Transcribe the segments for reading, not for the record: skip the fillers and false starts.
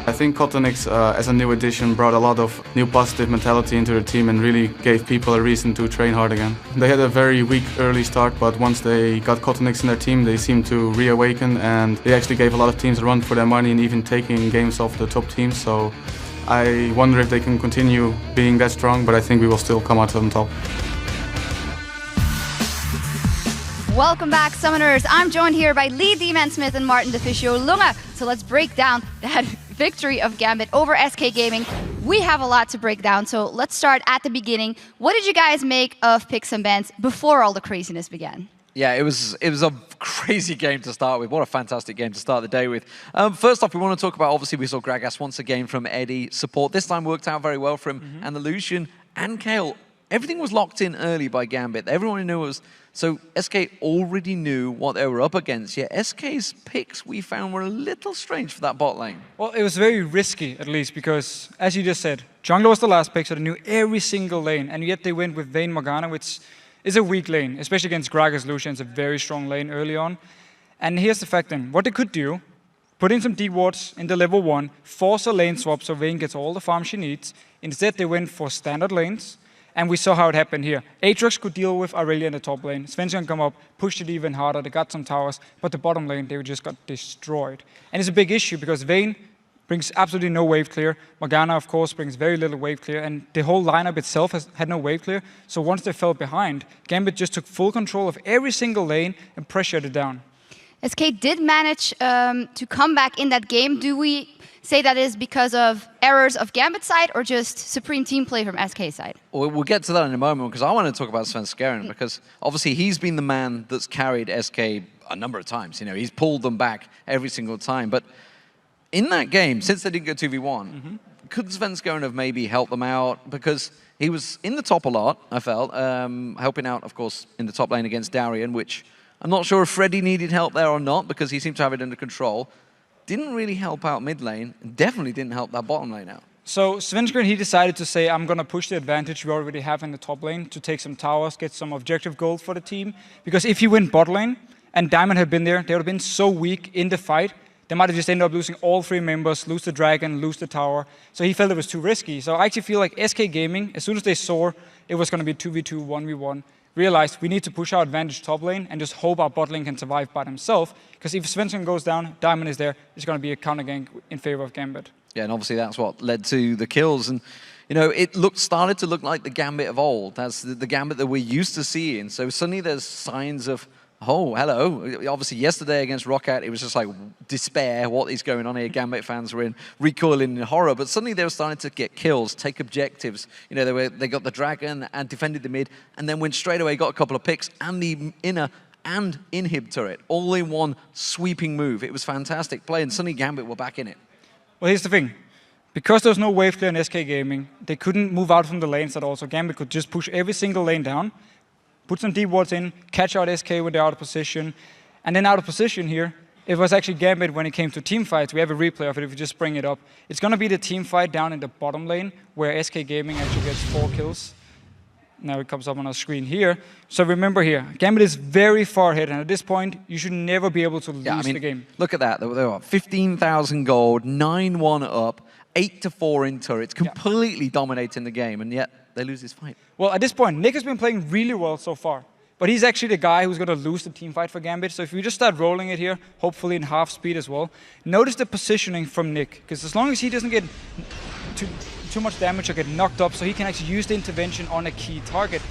I think Kotonix, as a new addition, brought a lot of new positive mentality into the team and really gave people a reason to train hard again. They had a very weak early start, but once they got Kotonix in their team, they seemed to reawaken, and they actually gave a lot of teams a run for their money and even taking games off the top teams. So I wonder if they can continue being that strong, but I think we will still come out on top. Welcome back, Summoners. I'm joined here by Lee D-Man-Smith and Martin Deficio Lunga. So let's break down that victory of Gambit over SK Gaming. We have a lot to break down, so let's start at the beginning. What did you guys make of picks and bans before all the craziness began? Yeah, it was a crazy game to start with. What a fantastic game to start the day with. First off, we want to talk about, obviously, we saw Gragas once again from Eddie. Support this time worked out very well for him. And the Lucian and Kale, everything was locked in early by Gambit. Everyone knew it was... So SK already knew what they were up against, yet SK's picks we found were a little strange for that bot lane. Well, it was very risky, at least, because, as you just said, jungler was the last pick, so they knew every single lane, and yet they went with Vayne Morgana, which is a weak lane, especially against Gragas Lucian. It's a very strong lane early on. And here's the fact then, what they could do, put in some deep wards in the level 1, force a lane swap so Vayne gets all the farm she needs. Instead, they went for standard lanes. And we saw how it happened here. Aatrox could deal with Aurelia in the top lane. Svenskeren come up, pushed it even harder. They got some towers, but the bottom lane, they just got destroyed. And it's a big issue because Vayne brings absolutely no wave clear. Morgana, of course, brings very little wave clear. And the whole lineup itself had no wave clear. So once they fell behind, Gambit just took full control of every single lane and pressured it down. SK did manage to come back in that game. Do we say that is because of errors of Gambit side or just supreme team play from SK side? Well, we'll get to that in a moment because I want to talk about Svenskeren because obviously he's been the man that's carried SK a number of times. You know, he's pulled them back every single time. But in that game, since they didn't go 2v1, could Svenskeren have maybe helped them out? Because he was in the top a lot, I felt, helping out, of course, in the top lane against Darian, which I'm not sure if Freddy needed help there or not because he seemed to have it under control. Didn't really help out mid lane, definitely didn't help that bottom lane out. So Svenskeren, he decided to say, I'm going to push the advantage we already have in the top lane to take some towers, get some objective gold for the team. Because if you win bot lane and Diamond had been there, they would have been so weak in the fight, they might have just ended up losing all 3 members, lose the dragon, lose the tower. So he felt it was too risky. So I actually feel like SK Gaming, as soon as they saw it was going to be 2v2, 1v1, realized we need to push our advantage top lane and just hope our bot lane can survive by themselves. Because if Svenskeren goes down, Diamond is there, it's going to be a counter gank in favor of Gambit. Yeah, and obviously that's what led to the kills. And, you know, it started to look like the Gambit of old. That's the Gambit that we're used to seeing. So suddenly there's signs of, oh, hello. Obviously yesterday against Roccat, it was just like despair. What is going on here? Gambit fans were recoiling in horror. But suddenly they were starting to get kills, take objectives. You know, they got the dragon and defended the mid, and then went straight away, got a couple of picks and the inner and inhib turret, all in one sweeping move. It was fantastic play, and suddenly Gambit were back in it. Well, here's the thing. Because there was no wave clear in SK Gaming, they couldn't move out from the lanes at all. So Gambit could just push every single lane down, put some deep wards in, catch out SK when they're out of position. And then out of position here, it was actually Gambit when it came to team fights. We have a replay of it if we just bring it up. It's going to be the team fight down in the bottom lane where SK Gaming actually gets 4 kills. Now it comes up on our screen here. So remember here, Gambit is very far ahead, and at this point, you should never be able to lose the game. Look at that. They were 15,000 gold, 9-1 up, 8-4 in turrets, completely dominating the game, and yet they lose this fight. Well, at this point, Nick has been playing really well so far. But he's actually the guy who's going to lose the team fight for Gambit. So if we just start rolling it here, hopefully in half speed as well, notice the positioning from Nick. Because as long as he doesn't get too much damage or get knocked up, so he can actually use the intervention on a key target,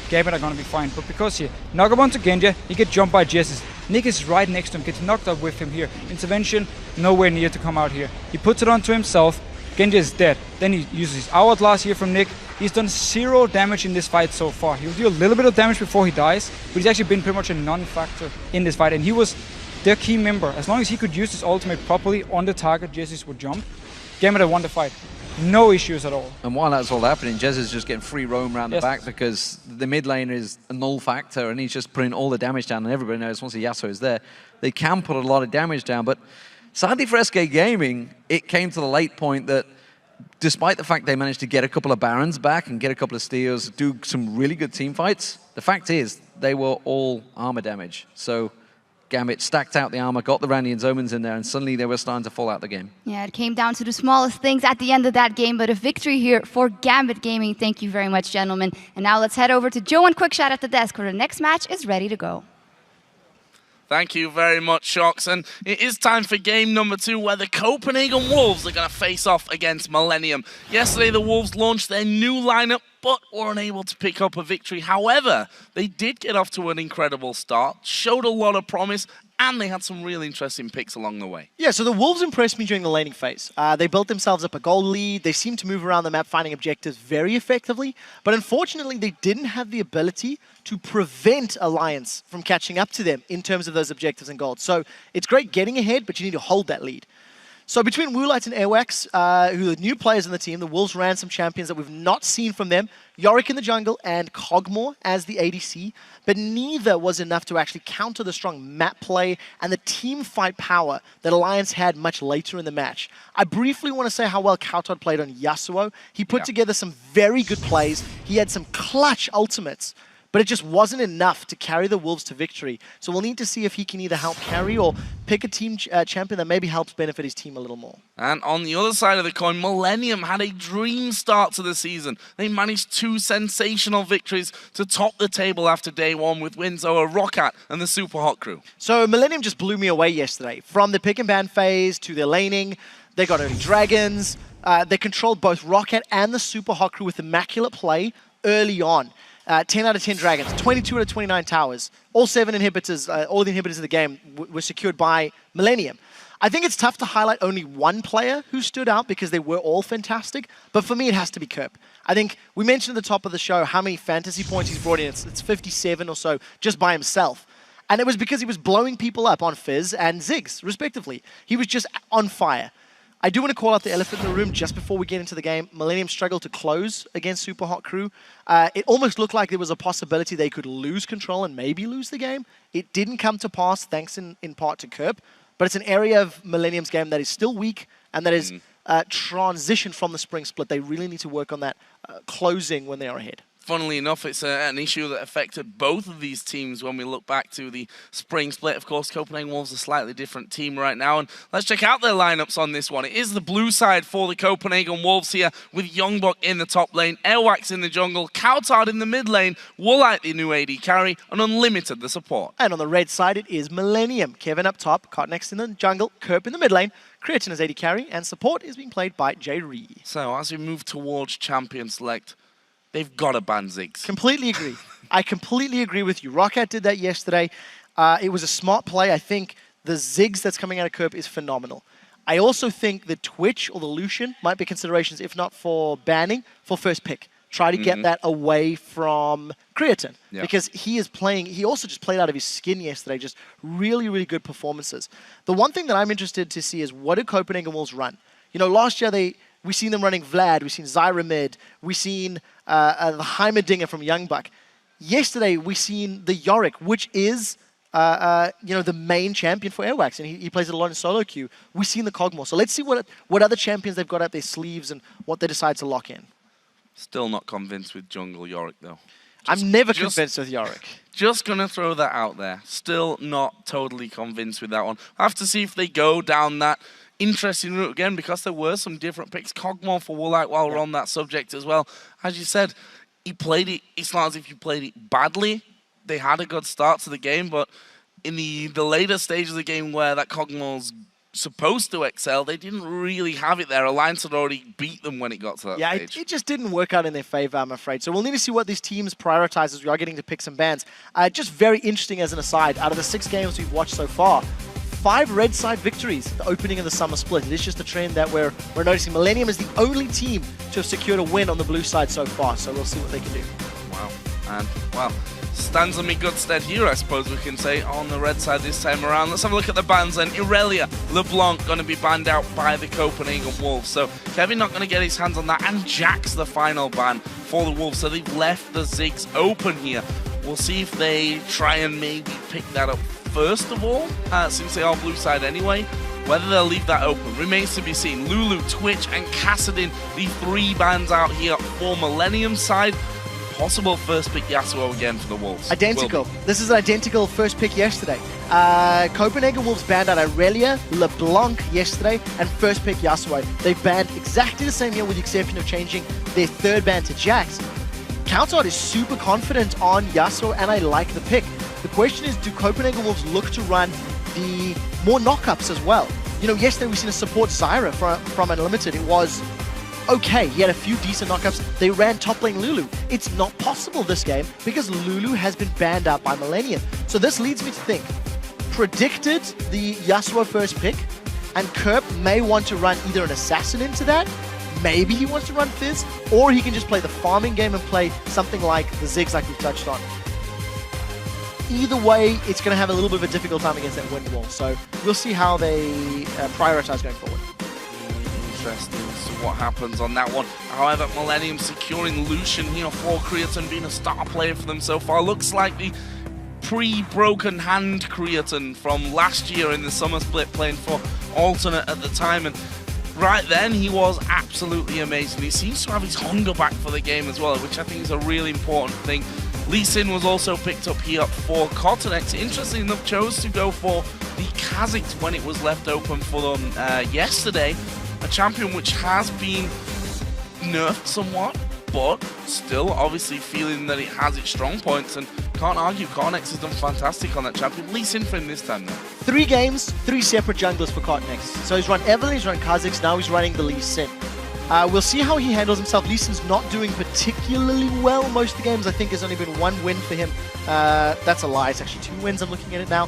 Gambit are going to be fine. But because here, knock up onto Genja, he gets jumped by Jessis. Nick is right next to him, gets knocked up with him here. Intervention, nowhere near to come out here. He puts it onto himself. Genja is dead. Then he uses his hourglass here from Nick. He's done 0 damage in this fight so far. He'll do a little bit of damage before he dies, but he's actually been pretty much a non-factor in this fight. And he was their key member. As long as he could use his ultimate properly on the target, Jessis would jump. Gambit had won the fight. No issues at all. And while that's all happening, Jez is just getting free roam around the back because the mid lane is a null factor and he's just putting all the damage down, and everybody knows once the Yasuo is there, they can put a lot of damage down. But sadly for SK Gaming, it came to the late point that despite the fact they managed to get a couple of Barons back and get a couple of steals, do some really good team fights, the fact is they were all armor damage. So Gambit stacked out the armor, got the Randy and Zomans in there, and suddenly they were starting to fall out the game. Yeah, it came down to the smallest things at the end of that game, but a victory here for Gambit Gaming. Thank you very much, gentlemen. And now let's head over to Joe and Quickshot at the desk, where the next match is ready to go. Thank you very much, Shocks. And it is time for game number 2, where the Copenhagen Wolves are going to face off against Millennium. Yesterday, the Wolves launched their new lineup, but were unable to pick up a victory. However, they did get off to an incredible start, showed a lot of promise, and they had some really interesting picks along the way. Yeah, so the Wolves impressed me during the laning phase. They built themselves up a goal lead. They seemed to move around the map, finding objectives very effectively. But unfortunately, they didn't have the ability to prevent Alliance from catching up to them in terms of those objectives and goals. So it's great getting ahead, but you need to hold that lead. So between Woolite and Airwax, who are new players in the team, the Wolves ran some champions that we've not seen from them. Yorick in the jungle and Cogmore as the ADC, but neither was enough to actually counter the strong map play and the team fight power that Alliance had much later in the match. I briefly want to say how well Kautod played on Yasuo. He put together some very good plays. He had some clutch ultimates, but it just wasn't enough to carry the Wolves to victory. So we'll need to see if he can either help carry or pick a team champion that maybe helps benefit his team a little more. And on the other side of the coin, Millennium had a dream start to the season. They managed 2 sensational victories to top the table after day 1 with wins over Roccat and the Super Hot crew. So Millennium just blew me away yesterday. From the pick and ban phase to their laning, they got early dragons. They controlled both Roccat and the Super Hot crew with immaculate play early on. 10 out of 10 dragons, 22 out of 29 towers. All 7 inhibitors, all the inhibitors of the game were secured by Millennium. I think it's tough to highlight only one player who stood out because they were all fantastic, but for me it has to be Kerp. I think we mentioned at the top of the show how many fantasy points he's brought in. It's 57 or so just by himself. And it was because he was blowing people up on Fizz and Ziggs, respectively. He was just on fire. I do want to call out the elephant in the room just before we get into the game. Millennium struggled to close against Super Hot Crew. It almost looked like there was a possibility they could lose control and maybe lose the game. It didn't come to pass, thanks in part to Kerp. But it's an area of Millennium's game that is still weak and that is transitioned from the spring split. They really need to work on that closing when they are ahead. Funnily enough, it's an issue that affected both of these teams when we look back to the spring split. Of course, Copenhagen Wolves are a slightly different team right now. And let's check out their lineups on this one. It is the blue side for the Copenhagen Wolves here with Youngbok in the top lane, Airwax in the jungle, Kautard in the mid lane, Woolite the new AD carry, and Unlimited the support. And on the red side, it is Millennium. Kevin up top, Cotnex in the jungle, Kerp in the mid lane, Creatine as AD carry, and support is being played by Jay Ree. So as we move towards champion select, they've got to ban Ziggs. Completely agree. I completely agree with you. Roccat did that yesterday. It was a smart play. I think the Ziggs that's coming out of Kerp is phenomenal. I also think the Twitch or the Lucian might be considerations, if not for banning, for first pick. Try to get that away from Creatine. Because he is playing, he also just played out of his skin yesterday. Just really, really good performances. The one thing that I'm interested to see is what do Copenhagen Wolves run? You know, last year we seen them running Vlad, we've seen Zyra mid, we've seen the Heimerdinger from Youngbuck. Yesterday, we seen the Yorick, which is the main champion for Airwax, and he plays it a lot in solo queue. We've seen the Cogmore. So let's see what other champions they've got up their sleeves and what they decide to lock in. Still not convinced with jungle Yorick, though. I'm never convinced with Yorick. Just going to throw that out there. Still not totally convinced with that one. I have to see if they go down that interesting route again, because there were some different picks. Cogmore for Woolite while we're on that subject as well. As you said, he played it, it's not as if you played it badly. They had a good start to the game, but in the later stage of the game where that Cogmore's supposed to excel, they didn't really have it there. Alliance had already beat them when it got to that stage. It just didn't work out in their favor, I'm afraid. So we'll need to see what these teams prioritize as we are getting to pick some bans. Just very interesting as an aside, out of the 6 games we've watched so far, 5 red side victories at the opening of the summer split. It is just a trend that we're noticing. Millennium is the only team to have secured a win on the blue side so far, so we'll see what they can do. Wow. And, well, stands them in good stead here, I suppose we can say, on the red side this time around. Let's have a look at the bans then. Irelia, LeBlanc going to be banned out by the Copenhagen Wolves. So Kevin not going to get his hands on that, and Jack's the final ban for the Wolves. So they've left the Ziggs open here. We'll see if they try and maybe pick that up first of all, since they are blue side anyway. Whether they'll leave that open remains to be seen. Lulu, Twitch, and Kassadin, the 3 bans out here for Millennium side. possible first pick Yasuo again for the Wolves. Identical. This is an identical first pick yesterday. Copenhagen Wolves banned out Aurelia, LeBlanc yesterday, and first pick Yasuo. They banned exactly the same here with the exception of changing their third ban to Jax. Countout is super confident on Yasuo, and I like the pick. The question is, do Copenhagen Wolves look to run the more knockups as well? You know, yesterday we seen a support Zyra from Unlimited. It was okay. He had a few decent knockups. They ran top lane Lulu. It's not possible this game because Lulu has been banned out by Millennium. So this leads me to think, predicted the Yasuo first pick, and Kerp may want to run either an assassin into that, maybe he wants to run Fizz, or he can just play the farming game and play something like the Ziggs like we touched on. Either way, it's going to have a little bit of a difficult time against that wind wall. So we'll see how they prioritize going forward. Interesting to see what happens on that one. However, Millennium securing Lucian here for Creaton, being a star player for them so far. Looks like the pre-broken hand Creaton from last year in the summer split, playing for Alternate at the time. And right then, he was absolutely amazing. He seems to have his hunger back for the game as well, which I think is a really important thing. Lee Sin was also picked up here for Cottonex. Interestingly enough, chose to go for the Kha'Zix when it was left open for them yesterday. A champion which has been nerfed somewhat, but still obviously feeling that it has its strong points, and can't argue, Cottonex has done fantastic on that champion. Lee Sin for him this time though. 3 games, 3 separate junglers for Cottonex. So he's run Evelyn, he's run Kha'Zix, now he's running the Lee Sin. We'll see how he handles himself. Lee Sin's not doing particularly well most of the games. I think there's only been 1 win for him. That's a lie. It's actually 2 wins. I'm looking at it now.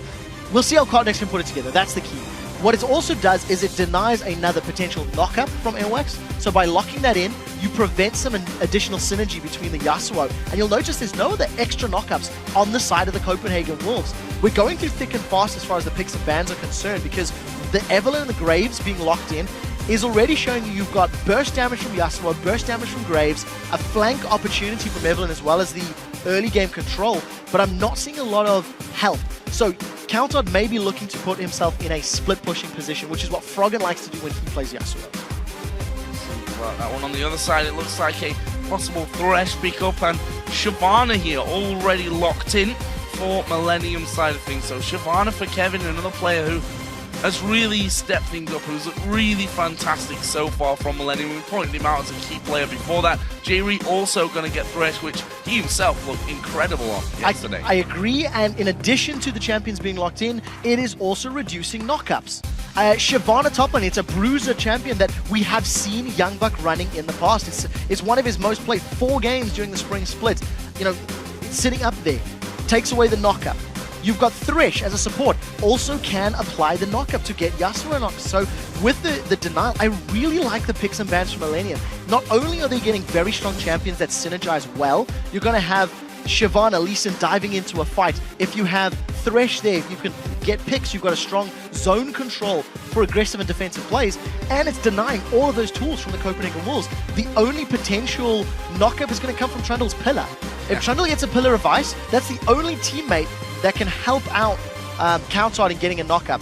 We'll see how Cottonex can put it together. That's the key. What it also does is it denies another potential knockup from Airwax. So by locking that in, you prevent some additional synergy between the Yasuo. And you'll notice there's no other extra knockups on the side of the Copenhagen Wolves. We're going through thick and fast as far as the picks and bans are concerned, because the Evelyn and the Graves being locked in is already showing you've got burst damage from Yasuo, burst damage from Graves, a flank opportunity from Evelyn, as well as the early game control, but I'm not seeing a lot of health. So Countout may be looking to put himself in a split pushing position, which is what Froggen likes to do when he plays Yasuo. Well, that one on the other side, it looks like a possible Thresh pickup, and Shyvana here already locked in for Millennium side of things. So Shyvana for Kevin, another player who has really stepped things up, who's looked really fantastic so far from Millennium. We pointed him out as a key player before that. Jerry also going to get Thresh, which he himself looked incredible on yesterday. I agree, and in addition to the champions being locked in, it is also reducing knockups. Shyvana top lane, it's a bruiser champion that we have seen Young Buck running in the past. It's one of his most played 4 games during the spring split. You know, it's sitting up there. Takes away the knockup. You've got Thresh as a support, also can apply the knockup to get Yasuo knocked. So with the denial, I really like the picks and bans from Millennium. Not only are they getting very strong champions that synergize well, you're going to have Shyvana, Lee Sin diving into a fight. If you have Thresh there, you can get picks. You've got a strong zone control for aggressive and defensive plays, and it's denying all of those tools from the Copenhagen Wolves. The only potential knockup is going to come from Trundle's Pillar. If Trundle gets a Pillar of Ice, that's the only teammate that can help out Countout in getting a knockup.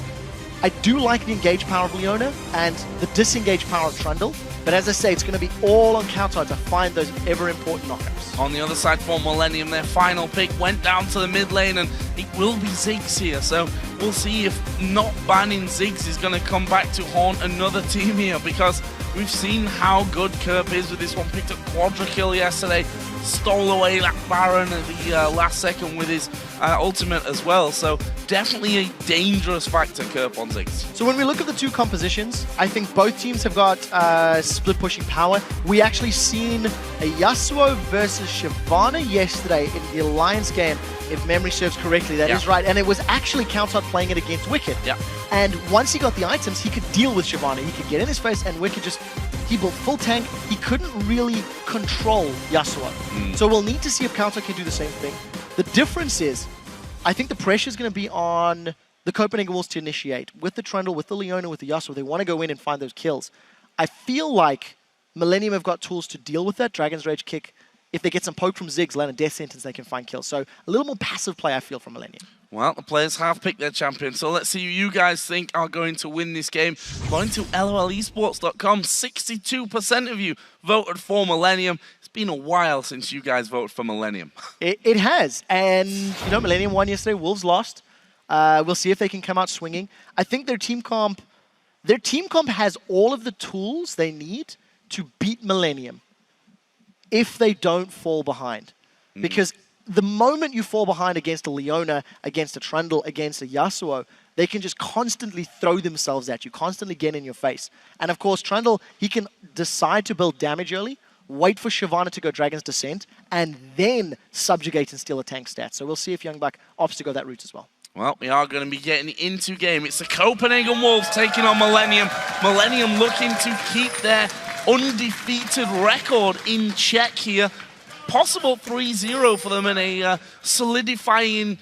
I do like the engage power of Leona and the disengage power of Trundle, but as I say, it's going to be all on Countout to find those ever-important knockups. On the other side for Millennium, their final pick went down to the mid lane, and it will be Ziggs here. So we'll see if not banning Ziggs is going to come back to haunt another team here, because we've seen how good Kerp is with this one. Picked up quadra kill yesterday, stole away that Baron at the last second with his ultimate as well. So definitely a dangerous factor, Kerp on Ziggs. So when we look at the 2 compositions, I think both teams have got split pushing power. We actually seen a Yasuo versus Shyvana yesterday in the Alliance game, if memory serves correctly. That is right. And it was actually Countout playing it against Wicked. Yeah. And once he got the items, he could deal with Shyvana. He could get in his face, and Wicked just... He built full tank. He couldn't really control Yasuo. So we'll need to see if Countout can do the same thing. The difference is, I think the pressure is going to be on the Copenhagen Wolves to initiate. With the Trundle, with the Leona, with the Yasuo, they want to go in and find those kills. I feel like Millennium have got tools to deal with that. Dragon's Rage kick if they get some poke from Ziggs, land a death sentence, they can find kills. So a little more passive play, I feel, from Millennium. Well, the players have picked their champion, so let's see who you guys think are going to win this game. Going to LOLesports.com, 62% of you voted for Millennium. It's been a while since you guys voted for Millennium. It has, and you know, Millennium won yesterday, Wolves lost. We'll see if they can come out swinging. I think their team comp has all of the tools they need to beat Millennium if they don't fall behind. Because the moment you fall behind against a Leona, against a Trundle, against a Yasuo, they can just constantly throw themselves at you, constantly get in your face. And of course, Trundle, he can decide to build damage early, wait for Shyvana to go Dragon's Descent, and then subjugate and steal a tank stat. So we'll see if Youngbuck opts to go that route as well. Well, we are going to be getting into game. It's the Copenhagen Wolves taking on Millennium. Millennium looking to keep their undefeated record in check here. Possible 3-0 for them in a solidifying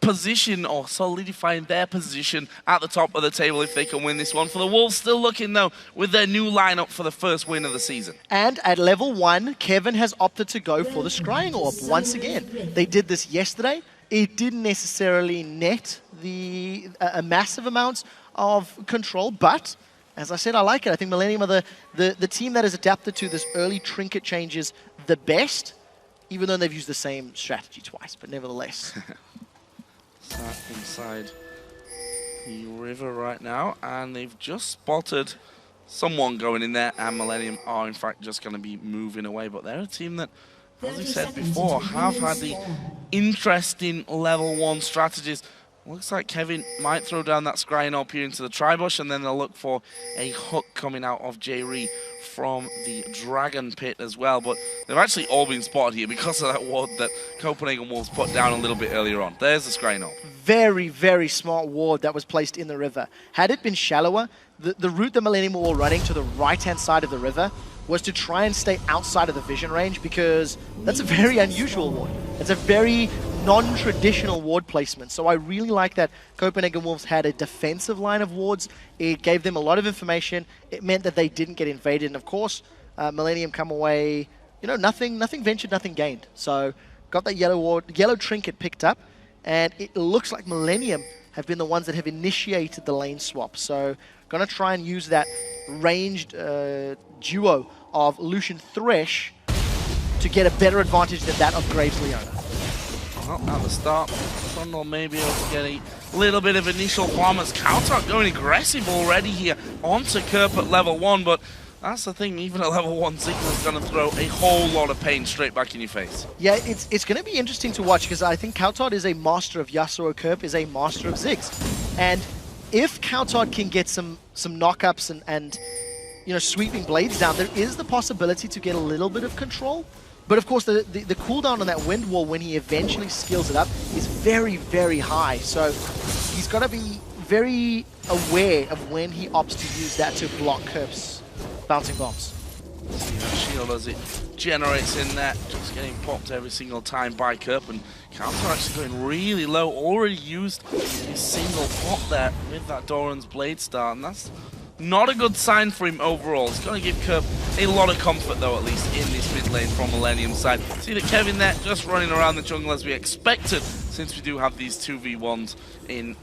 position, or solidifying their position at the top of the table if they can win this one. For the Wolves, still looking, though, with their new lineup for the first win of the season. And at level 1, Kevin has opted to go for the Scrying Orb once again. They did this yesterday. It didn't necessarily net a massive amount of control, but as I said, I like it. I think Millennium are the team that has adapted to this early trinket changes the best, even though they've used the same strategy twice, but nevertheless. Sat inside the river right now, and they've just spotted someone going in there, and Millennium are in fact just going to be moving away, but they're a team that, as we said before, have had the interesting level 1 strategies. Looks like Kevin might throw down that Scrying Orb here into the Tribush, and then they'll look for a hook coming out of J-Ree from the Dragon Pit as well. But they've actually all been spotted here because of that ward that Copenhagen Wolves put down a little bit earlier on. There's the Scrying Orb. Very, very smart ward that was placed in the river. Had it been shallower, the route that Millennium were running to the right-hand side of the river was to try and stay outside of the vision range, because that's a very unusual ward. It's a very non-traditional ward placement. So I really like that Copenhagen Wolves had a defensive line of wards. It gave them a lot of information. It meant that they didn't get invaded. And of course, Millennium come away, you know, nothing ventured, nothing gained. So got that yellow trinket picked up, and it looks like Millennium have been the ones that have initiated the lane swap. So gonna try and use that ranged duo of Lucian Thresh to get a better advantage than that of Graves Leona. Well, at the start, Trundle may be able to get a little bit of initial farm as Kautok going aggressive already here onto Kerp at level 1, but that's the thing, even at level 1, Sigma's going to throw a whole lot of pain straight back in your face. Yeah, it's going to be interesting to watch, because I think Kautok is a master of Yasuo, Kerp is a master of Ziggs. And if Kautok can get some knockups and you know, sweeping blades down, there is the possibility to get a little bit of control. But of course, the cooldown on that wind wall when he eventually skills it up is very, very high. So he's got to be very aware of when he opts to use that to block Kerp's bouncing bombs. See that shield as it generates in there, just getting popped every single time by Kerp, and Kautok actually going really low. Already used his single pop there with that Doran's Blade Star, and that's not a good sign for him overall. It's going to give Kerp a lot of comfort, though, at least in this mid lane from Millennium side. See that Kevin there just running around the jungle as we expected, since we do have these 2v1s in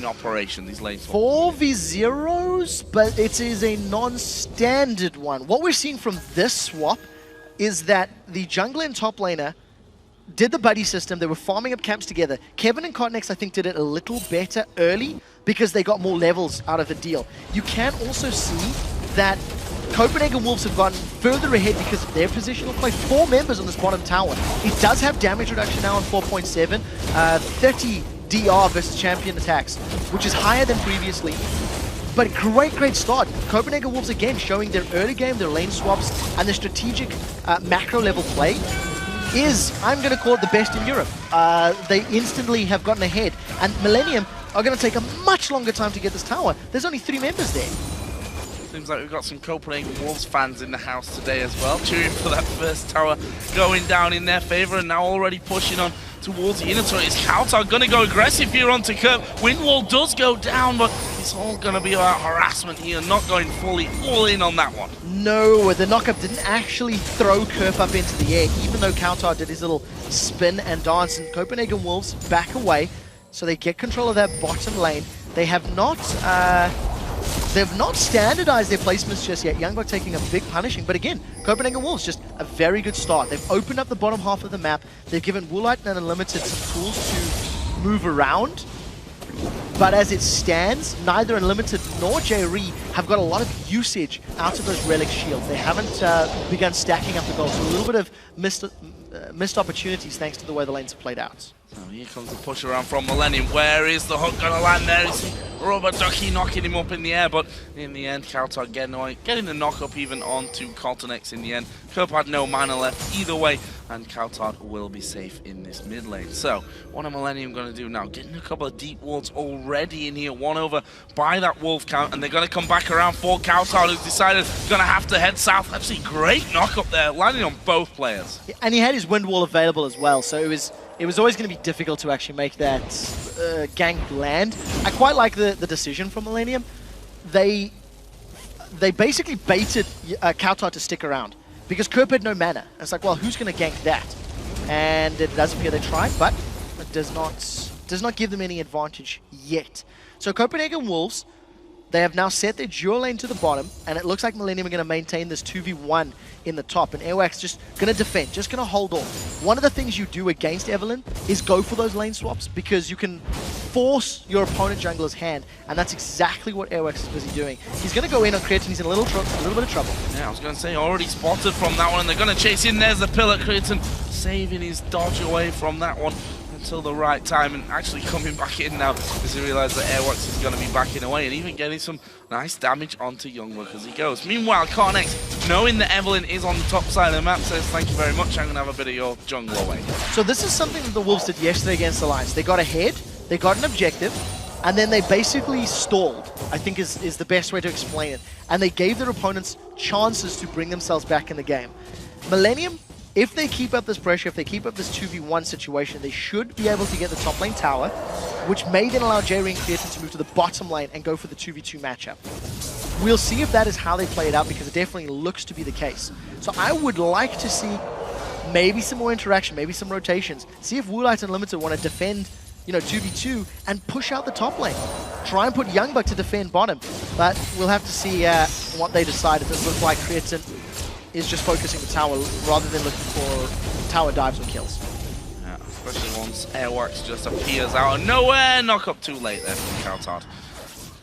operation, these lane swaps. 4v0s, but it is a non-standard one. What we're seeing from this swap is that the jungler and top laner did the buddy system. They were farming up camps together. Kevin and Cotnex, I think, did it a little better early because they got more levels out of the deal. You can also see that Copenhagen Wolves have gotten further ahead because of their positional play. 4 members on this bottom tower. It does have damage reduction now on 4.7, 30 DR versus champion attacks, which is higher than previously. But great start. Copenhagen Wolves again showing their early game, their lane swaps, and their strategic macro level play is, I'm going to call it, the best in Europe. They instantly have gotten ahead, and Millennium are going to take a much longer time to get this tower. There's only 3 members there. Seems like we've got some Copenhagen Wolves fans in the house today as well, cheering for that first tower going down in their favor, and now already pushing on towards the inner turret. Is Kautok going to go aggressive here onto Kerp? Wind wall does go down, but he's it's all going to be about harassment here, not going fully all in on that one. No, the knockup didn't actually throw Kerp up into the air, even though Kautar did his little spin and dance, and Copenhagen Wolves back away, so they get control of that bottom lane. They have not standardized their placements just yet. Youngbuck taking a big punishing, but again, Copenhagen Wolves just a very good start. They've opened up the bottom half of the map. They've given Woolite and Unlimited some tools to move around. But as it stands, neither Unlimited nor J-Re have got a lot of usage out of those Relic shields. They haven't begun stacking up the gold, so a little bit of missed opportunities thanks to the way the lanes have played out. So here comes the push around from Millennium. Where is the hook going to land there? Is Rubber Ducky knocking him up in the air, but in the end, Kautar getting the knock up even onto Coltonex in the end. Kerp had no mana left either way, and Kautar will be safe in this mid lane. So, what are Millennium going to do now? Getting a couple of deep wards already in here, one over by that Wolf count, and they're going to come back around for Kautar, who's decided going to have to head south. Actually, great knock up there, landing on both players. And he had his wind wall available as well, so it was always going to be difficult to actually make that gank land. I quite like the decision from Millennium. They basically baited Kautar to stick around because Kerp had no mana. And it's like, well, who's going to gank that? And it does appear they tried, but it does not give them any advantage yet. So Copenhagen Wolves, they have now set their dual lane to the bottom, and it looks like Millennium are going to maintain this 2v1 in the top, and Airwax just going to defend, just going to hold off. One of the things you do against Evelyn is go for those lane swaps, because you can force your opponent jungler's hand, and that's exactly what Airwax is busy doing. He's going to go in on Creatine, he's in a little bit of trouble. Yeah, I was going to say, already spotted from that one, and they're going to chase in. There's the pillar. Creatine saving his dodge away from that one until the right time, and actually coming back in now as he realizes that Airwax is going to be backing away and even getting some nice damage onto Youngbuck as he goes. Meanwhile, Cornex, knowing that Evelyn is on the top side of the map, says thank you very much, I'm going to have a bit of your jungle away. So this is something that the Wolves did yesterday against Alliance. They got ahead, they got an objective, and then they basically stalled, I think is the best way to explain it. And they gave their opponents chances to bring themselves back in the game. Millennium, if they keep up this pressure, if they keep up this 2v1 situation, they should be able to get the top lane tower, which may then allow J-Ring and Creatine to move to the bottom lane and go for the 2v2 matchup. We'll see if that is how they play it out, because it definitely looks to be the case. So I would like to see maybe some more interaction, maybe some rotations. See if Woolite Unlimited want to defend, 2v2 and push out the top lane. Try and put Youngbuck to defend bottom, but we'll have to see what they decide. It does look like Creatine is just focusing the tower rather than looking for tower dives or kills. Yeah, especially once Airwax just appears out of nowhere. Knock up too late there from Kautar.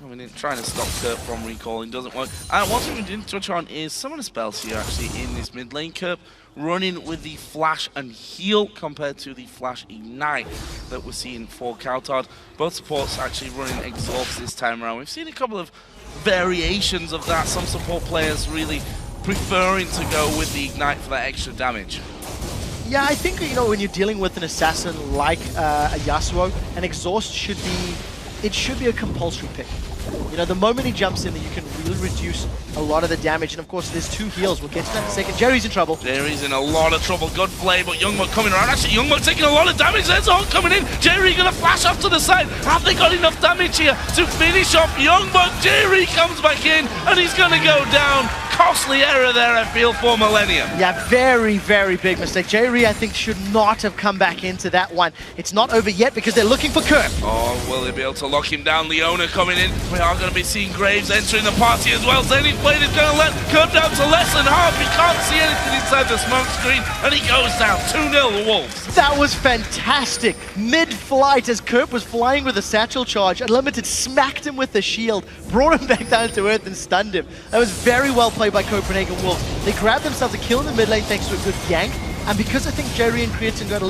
I mean, trying to stop Kerp from recalling doesn't work. And one thing we didn't touch on is some of the spells here actually in this mid lane. Kerp running with the Flash and Heal compared to the Flash Ignite that we're seeing for Kautar. Both supports actually running Exhaust this time around. We've seen a couple of variations of that. Some support players really preferring to go with the Ignite for that extra damage. Yeah, I think, when you're dealing with an assassin like a Yasuo, an Exhaust should be a compulsory pick. The moment he jumps in, you can really reduce a lot of the damage. And of course, there's two heals. We'll get to that in a second. Jerry's in trouble. Jerry's in a lot of trouble. Good play, but Youngbuck coming around. Actually, Youngbuck taking a lot of damage. There's all coming in. Jerry going to flash off to the side. Have they got enough damage here to finish off Youngbuck? Jerry comes back in, and he's going to go down. Costly error there, I feel, for Millennium. Yeah, very, very big mistake. J-Re, I think, should not have come back into that one. It's not over yet because they're looking for Kerp. Oh, will they be able to lock him down? Leona coming in. We are going to be seeing Graves entering the party as well. Zenith Blade is going to let Kerp down to less than half. He can't see anything inside the smoke screen, and he goes down. 2-0 the Wolves. That was fantastic. Mid-flight, as Kerp was flying with a satchel charge, Unlimited smacked him with the shield, brought him back down to earth and stunned him. That was very well played by Copenhagen Wolves. They grabbed themselves a kill in the mid lane thanks to a good gank, and because I think Jerry and Creatine got a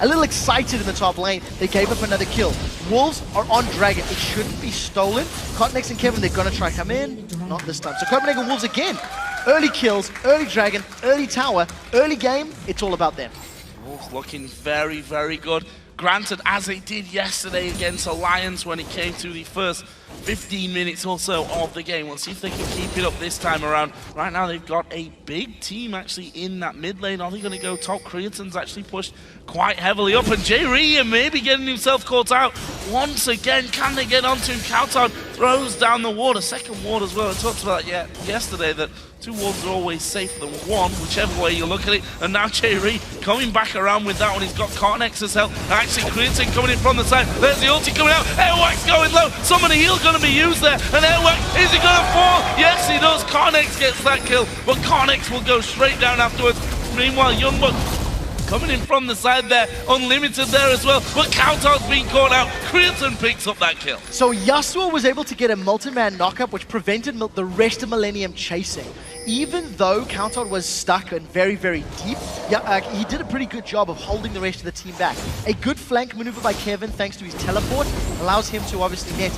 little excited in the top lane, they gave up another kill. Wolves are on Dragon. It shouldn't be stolen. Cotnex and Kevin, they're going to try come in. Not this time. So Copenhagen Wolves again. Early kills, early Dragon, early tower, early game. It's all about them. Wolves looking very, very good. Granted, as they did yesterday against Alliance when it came to the first 15 minutes or so of the game. We'll see if they can keep it up this time around. Right now, they've got a big team actually in that mid lane. Are they going to go top? Creatine's actually pushed quite heavily up, and J-Re maybe getting himself caught out once again. Can they get onto him? Kautar throws down the ward, a second ward as well. I talked about yesterday that 2 wards are always safer than 1, whichever way you look at it. And now J-Ree coming back around with that one. He's got Carnex's help. Actually, Creatine coming in from the side. There's the ulti coming out. Airwax going low. Summon a heal going to be used there. And Airwax, is he going to fall? Yes, he does. Carnex gets that kill, but Carnex will go straight down afterwards. Meanwhile, Youngbuck coming in from the side there, Unlimited there as well, but Countdown's being caught out. Creatine picks up that kill. So Yasuo was able to get a multi-man knockup, which prevented the rest of Millennium chasing. Even though Countdown was stuck and very, very deep, he did a pretty good job of holding the rest of the team back. A good flank maneuver by Kevin, thanks to his teleport, allows him to obviously get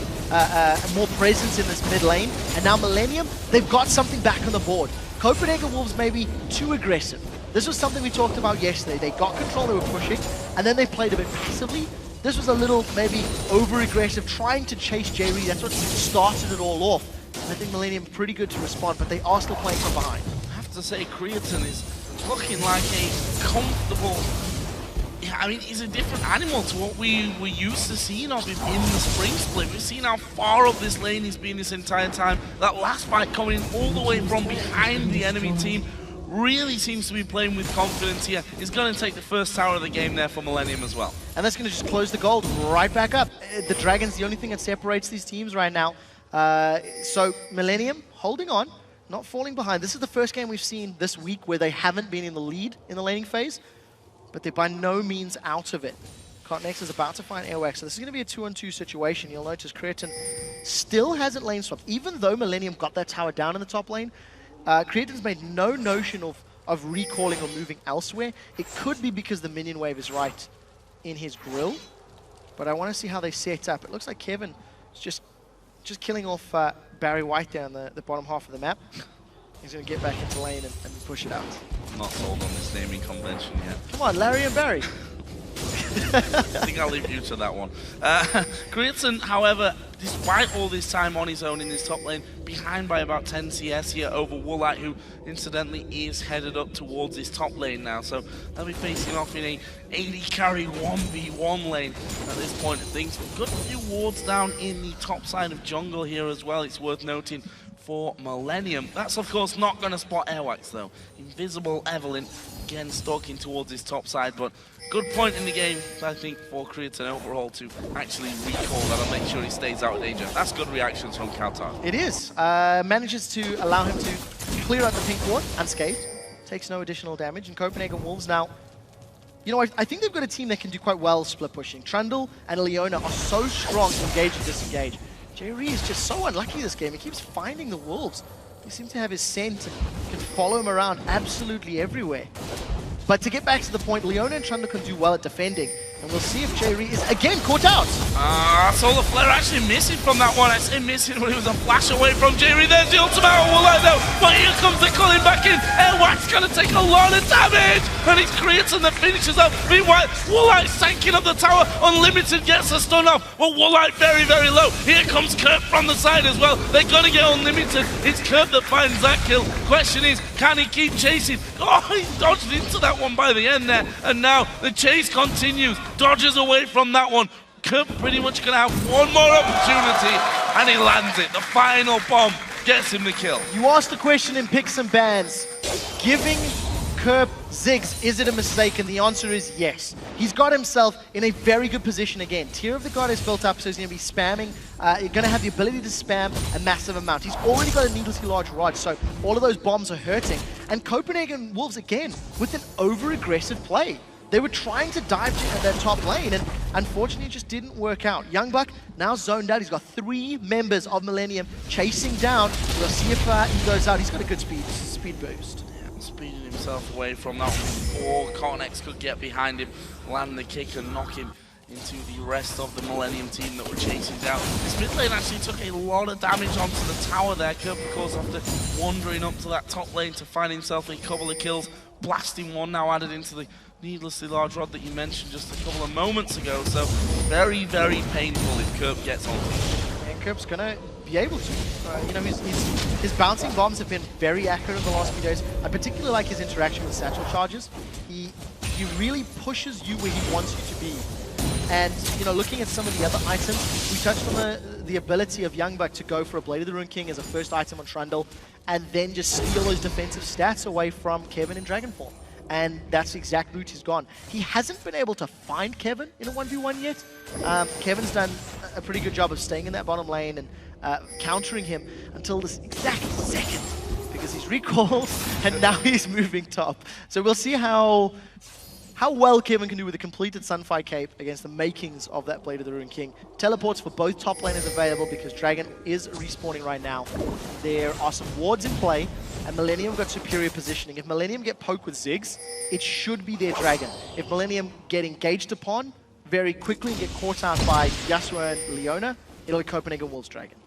more presence in this mid lane. And now Millennium, they've got something back on the board. Copenhagen Wolves may be too aggressive. This was something we talked about yesterday. They got control, they were pushing, and then they played a bit passively. This was a little, maybe, over-aggressive, trying to chase J-Ree. That's what started it all off. And I think Millennium pretty good to respond, but they are still playing from behind. I have to say, Creatine is looking like a comfortable... Yeah, I mean, he's a different animal to what we were used to seeing of him in the spring split. We've seen how far up this lane he's been this entire time. That last fight coming in all the way from behind the enemy team. Really seems to be playing with confidence here. He's going to take the first tower of the game there for Millennium as well. And that's going to just close the gold right back up. The Dragon's the only thing that separates these teams right now. So Millennium holding on, not falling behind. This is the first game we've seen this week where they haven't been in the lead in the laning phase, but they're by no means out of it. Cotnex is about to find Airwax, so this is going to be a 2-on-2 situation. You'll notice Creatine still hasn't lane swapped. Even though Millennium got that tower down in the top lane, Creatine's made no notion of recalling or moving elsewhere. It could be because the minion wave is right in his grill, but I want to see how they set up. It looks like Kevin is just killing off Barry White down the bottom half of the map. He's going to get back into lane and push it out. Not sold on this naming convention yet. Come on, Larry and Barry. I think I'll leave you to that one. Creatine, however, despite all this time on his own in this top lane, behind by about 10 CS here over Woolite, who incidentally is headed up towards this top lane now. So they'll be facing off in a AD carry 1v1 lane at this point of things. Good few wards down in the top side of jungle here as well, it's worth noting, for Millennium. That's of course not going to spot Airwax though. Invisible Evelyn again stalking towards his top side, but good point in the game, I think, for Creatine overall to actually recall that and make sure he stays out of danger. That's good reactions from Kautar. It is. Manages to allow him to clear out the pink ward unscathed. Takes no additional damage. And Copenhagen Wolves now, you know, I think they've got a team that can do quite well split pushing. Trundle and Leona are so strong to engage and disengage. J-Ree is just so unlucky this game. He keeps finding the Wolves. They seem to have his scent and can follow him around absolutely everywhere. But to get back to the point, Leona and Trundle can do well at defending. And we'll see if J-Ree is again caught out. Solar Flare actually missing from that one. I say missing when it was a flash away from J-Ree. There's the ultimate on Woolite though. But here comes the calling back in. Airwax gonna take a lot of damage. And it's Creatine that finishes up. Meanwhile, Woolite sanking up the tower. Unlimited gets a stun off. But Woolite very, very low. Here comes Kurt from the side as well. They're gonna get Unlimited. It's Kurt that finds that kill. Question is, can he keep chasing? Oh, he dodged into that one by the end there. And now the chase continues. Dodges away from that one. Kurt pretty much going to have one more opportunity, and he lands it. The final bomb gets him the kill. You asked the question in Picks and Bans. Giving Kerp Ziggs, is it a mistake? And the answer is yes. He's got himself in a very good position again. Tier of the God is built up, so he's going to be spamming. You're going to have the ability to spam a massive amount. He's already got a needlessly large rod, so all of those bombs are hurting. And Copenhagen Wolves, again, with an over-aggressive play. They were trying to dive to that top lane, and unfortunately it just didn't work out. Youngbuck now zoned out. He's got 3 members of Millennium chasing down. We'll see if he goes out. He's got a good speed boost. Yeah, speeding himself away from that before Cornex could get behind him, land the kick and knock him into the rest of the Millennium team that were chasing down. This mid lane actually took a lot of damage onto the tower there. Kurt, of course, after wandering up to that top lane to find himself a couple of kills. Blasting one now added into the needlessly large rod that you mentioned just a couple of moments ago. So very, very painful if Kerp gets on. And Kerp's going to be able to. You know, his bouncing bombs have been very accurate over the last few days. I particularly like his interaction with satchel charges. He really pushes you where he wants you to be. And, you know, looking at some of the other items, we touched on the ability of Youngbuck to go for a Blade of the Rune King as a first item on Trundle, and then just steal those defensive stats away from Kevin in Dragonform. And that's the exact route he's gone. He hasn't been able to find Kevin in a 1v1 yet. Kevin's done a pretty good job of staying in that bottom lane and countering him until this exact second, because he's recalled and now he's moving top. So we'll see how well Kevin can do with a completed Sunfire Cape against the makings of that Blade of the Rune King. Teleports for both top laners available because Dragon is respawning right now. There are some wards in play, and Millennium got superior positioning. If Millennium get poked with Ziggs, it should be their Dragon. If Millennium get engaged upon very quickly and get caught out by Yasuo and Leona, it'll be Copenhagen Wolves Dragon.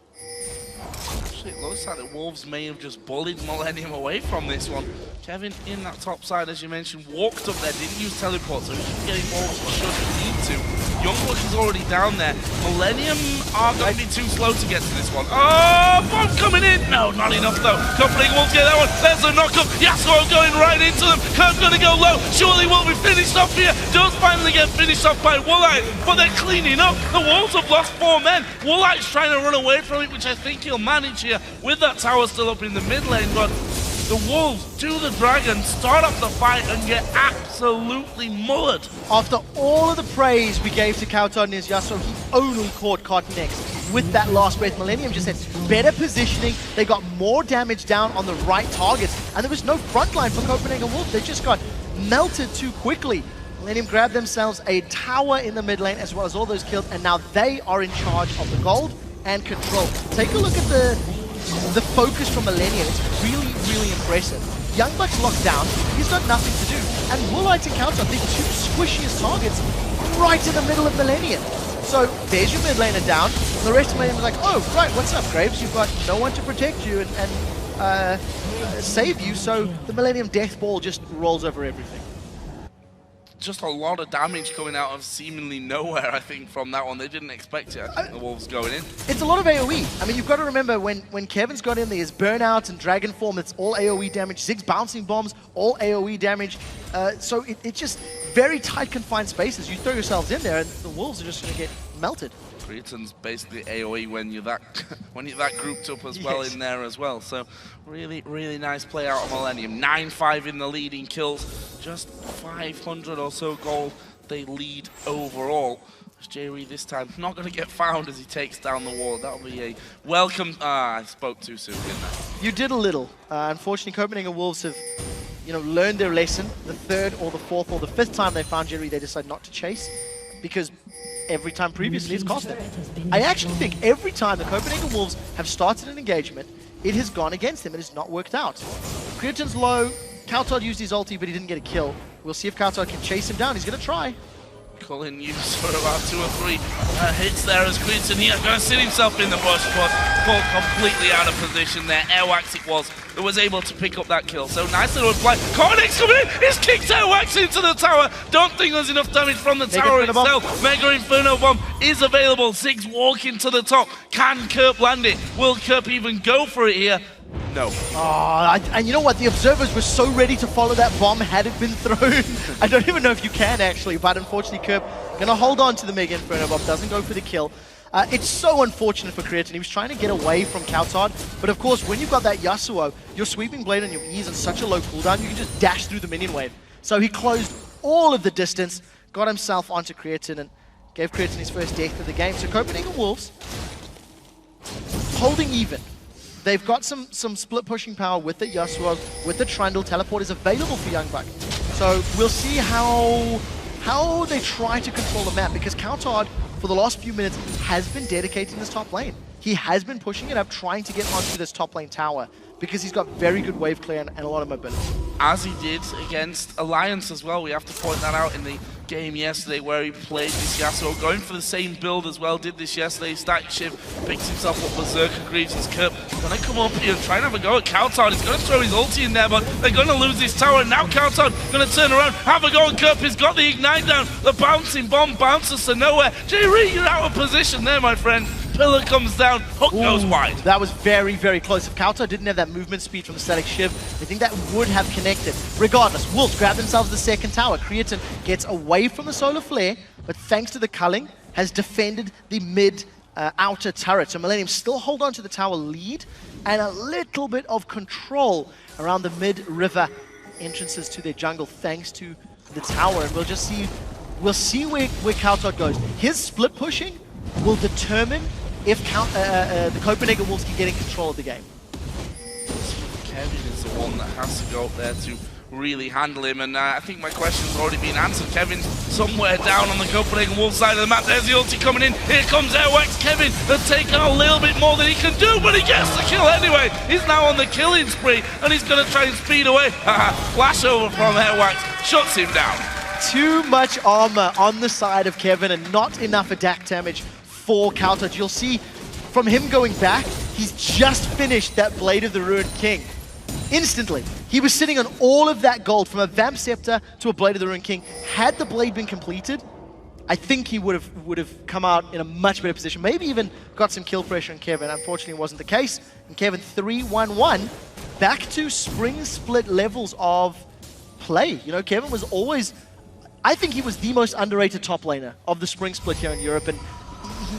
Actually, it looks like the Wolves may have just bullied Millennium away from this one. Kevin in that top side, as you mentioned, walked up there, didn't use teleport, so he should get involved should he need to. Youngbuck is already down there. Millennium are going to be too slow to get to this one. Oh, bomb coming in! No, not enough though. Copenhagen Wolves get that one. There's a knock-up. Yasuo going right into them. Kurt's going to go low. Surely will be finished off here. Does finally get finished off by Woolite, but they're cleaning up. The Wolves have lost 4 men. Woolite's trying to run away from it, which I think he'll manage here with that tower still up in the mid lane, but the Wolves do the Dragon, start up the fight, and get absolutely mullered. After all of the praise we gave to Kauton and his Yasuo, he only caught Cottonex with that last breath. Millennium just had better positioning, they got more damage down on the right targets, and there was no frontline for Copenhagen Wolves. They just got melted too quickly. Millennium grabbed themselves a tower in the mid lane as well as all those kills, and now they are in charge of the gold and control. Take a look at the focus from Millennium. It's really, really impressive. Youngbuck's locked down, he's got nothing to do. And Woolite and Counter, the two squishiest targets right in the middle of Millennium. So there's your mid laner down, and the rest of Millennium is like, oh, right, what's up, Graves? You've got no one to protect you and save you, so the Millennium Death Ball just rolls over everything. Just a lot of damage coming out of seemingly nowhere, I think, from that one. They didn't expect it, I think, the Wolves going in. It's a lot of AoE. I mean, you've got to remember, when Kevin's got in, there's Burnout and Dragon Form, it's all AoE damage. Ziggs Bouncing Bombs, all AoE damage. So it's just very tight, confined spaces. You throw yourselves in there, and the Wolves are just going to get melted. Creaton's basically AoE when you're that grouped up as well in there as well. So really, really nice play out of Millennium. 9-5 in the lead in kills. Just 500 or so gold they lead overall. Jerry this time not going to get found as he takes down the wall. That'll be a welcome. I spoke too soon, didn't I? You did a little. Unfortunately, Copenhagen Wolves have, learned their lesson. The third or the fourth or the fifth time they found Jerry, they decided not to chase, because every time previously it's cost them. I actually think every time the Copenhagen Wolves have started an engagement, it has gone against them. It has not worked out. Creaton's low. Kautod used his ulti, but he didn't get a kill. We'll see if Kautod can chase him down. He's going to try. Cullen used for about 2 or 3 hits there as Creaton here going to sit himself in the bush, but caught completely out of position there. Airwax it was that was able to pick up that kill. So nice little play. Cornix coming in! He's kicked Airwax into the tower. Don't think there's enough damage from the tower itself. Mega Inferno Bomb is available. Ziggs walking to the top. Can Kerp land it? Will Kerp even go for it here? No. Oh, and you know what? The observers were so ready to follow that bomb had it been thrown. I don't even know if you can actually, but unfortunately Kerp gonna hold on to the Mega Inferno Bomb, doesn't go for the kill. It's so unfortunate for Creaton. He was trying to get away from Kautod, but of course when you've got that Yasuo, your sweeping blade on your E's on such a low cooldown, you can just dash through the minion wave. So he closed all of the distance, got himself onto Creaton, and gave Creaton his first death of the game. So Copenhagen Wolves holding even. They've got some split pushing power with the Yasuo, with the Trundle. Teleport is available for Youngbuck. So we'll see how they try to control the map, because Kautod, for the last few minutes, has been dedicated in this top lane. He has been pushing it up, trying to get onto this top lane tower, because he's got very good wave clear and a lot of mobility. As he did against Alliance as well. We have to point that out in the game yesterday where he played this Yasuo, going for the same build as well, did this yesterday, stacked Shiv, picks himself up Berserker Greaves as Kerp. Gonna come up here and try and have a go at Kautod. He's gonna throw his ulti in there, but they're gonna lose this tower. Now Kautod gonna turn around, have a go at Kerp. He's got the Ignite down, the bouncing bomb bounces to nowhere. Jerry, you're out of position there, my friend. Pillar comes down, hook goes wide. That was very, very close. If Kautod didn't have that movement speed from the static Shiv, I think that would have connected. Regardless, Wolves grab themselves the second tower. Creaton gets away from the solar flare, but thanks to the culling, has defended the mid outer turret. So Millennium still hold on to the tower lead and a little bit of control around the mid-river entrances to their jungle thanks to the tower. And we'll just see, where Kautot goes. His split pushing will determine if the Copenhagen Wolves can get in control of the game. Kevin is the one that has to go up there to really handle him, and I think my question's already been answered. Kevin's somewhere down on the Copenhagen Wolves side of the map. There's the ulti coming in. Here comes Airwax. Kevin has taken a little bit more than he can do, but he gets the kill anyway. He's now on the killing spree, and he's going to try and speed away. Flash over from Airwax, shuts him down. Too much armor on the side of Kevin and not enough attack damage for Kautot. You'll see from him going back, he's just finished that Blade of the Ruined King. Instantly. He was sitting on all of that gold from a Vamp Scepter to a Blade of the Ruined King. Had the blade been completed, I think he would have come out in a much better position. Maybe even got some kill pressure on Kevin. Unfortunately, it wasn't the case. And Kevin 3-1-1, back to spring split levels of play. You know, Kevin was always, I think he was the most underrated top laner of the spring split here in Europe. And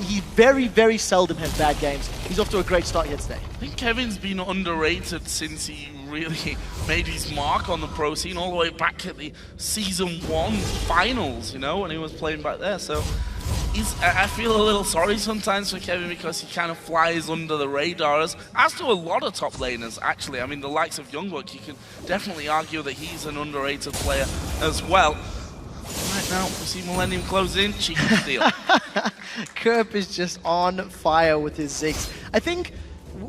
he very, very seldom has bad games. He's off to a great start here today. I think Kevin's been underrated since he really made his mark on the pro scene all the way back at the Season 1 finals, you know, when he was playing back there. So I feel a little sorry sometimes for Kevin because he kind of flies under the radar, as do a lot of top laners, actually. I mean, the likes of Youngbuck, you can definitely argue that he's an underrated player as well. Right now, we see Millennium close in, cheeky steal. Kerp is just on fire with his Ziggs. I think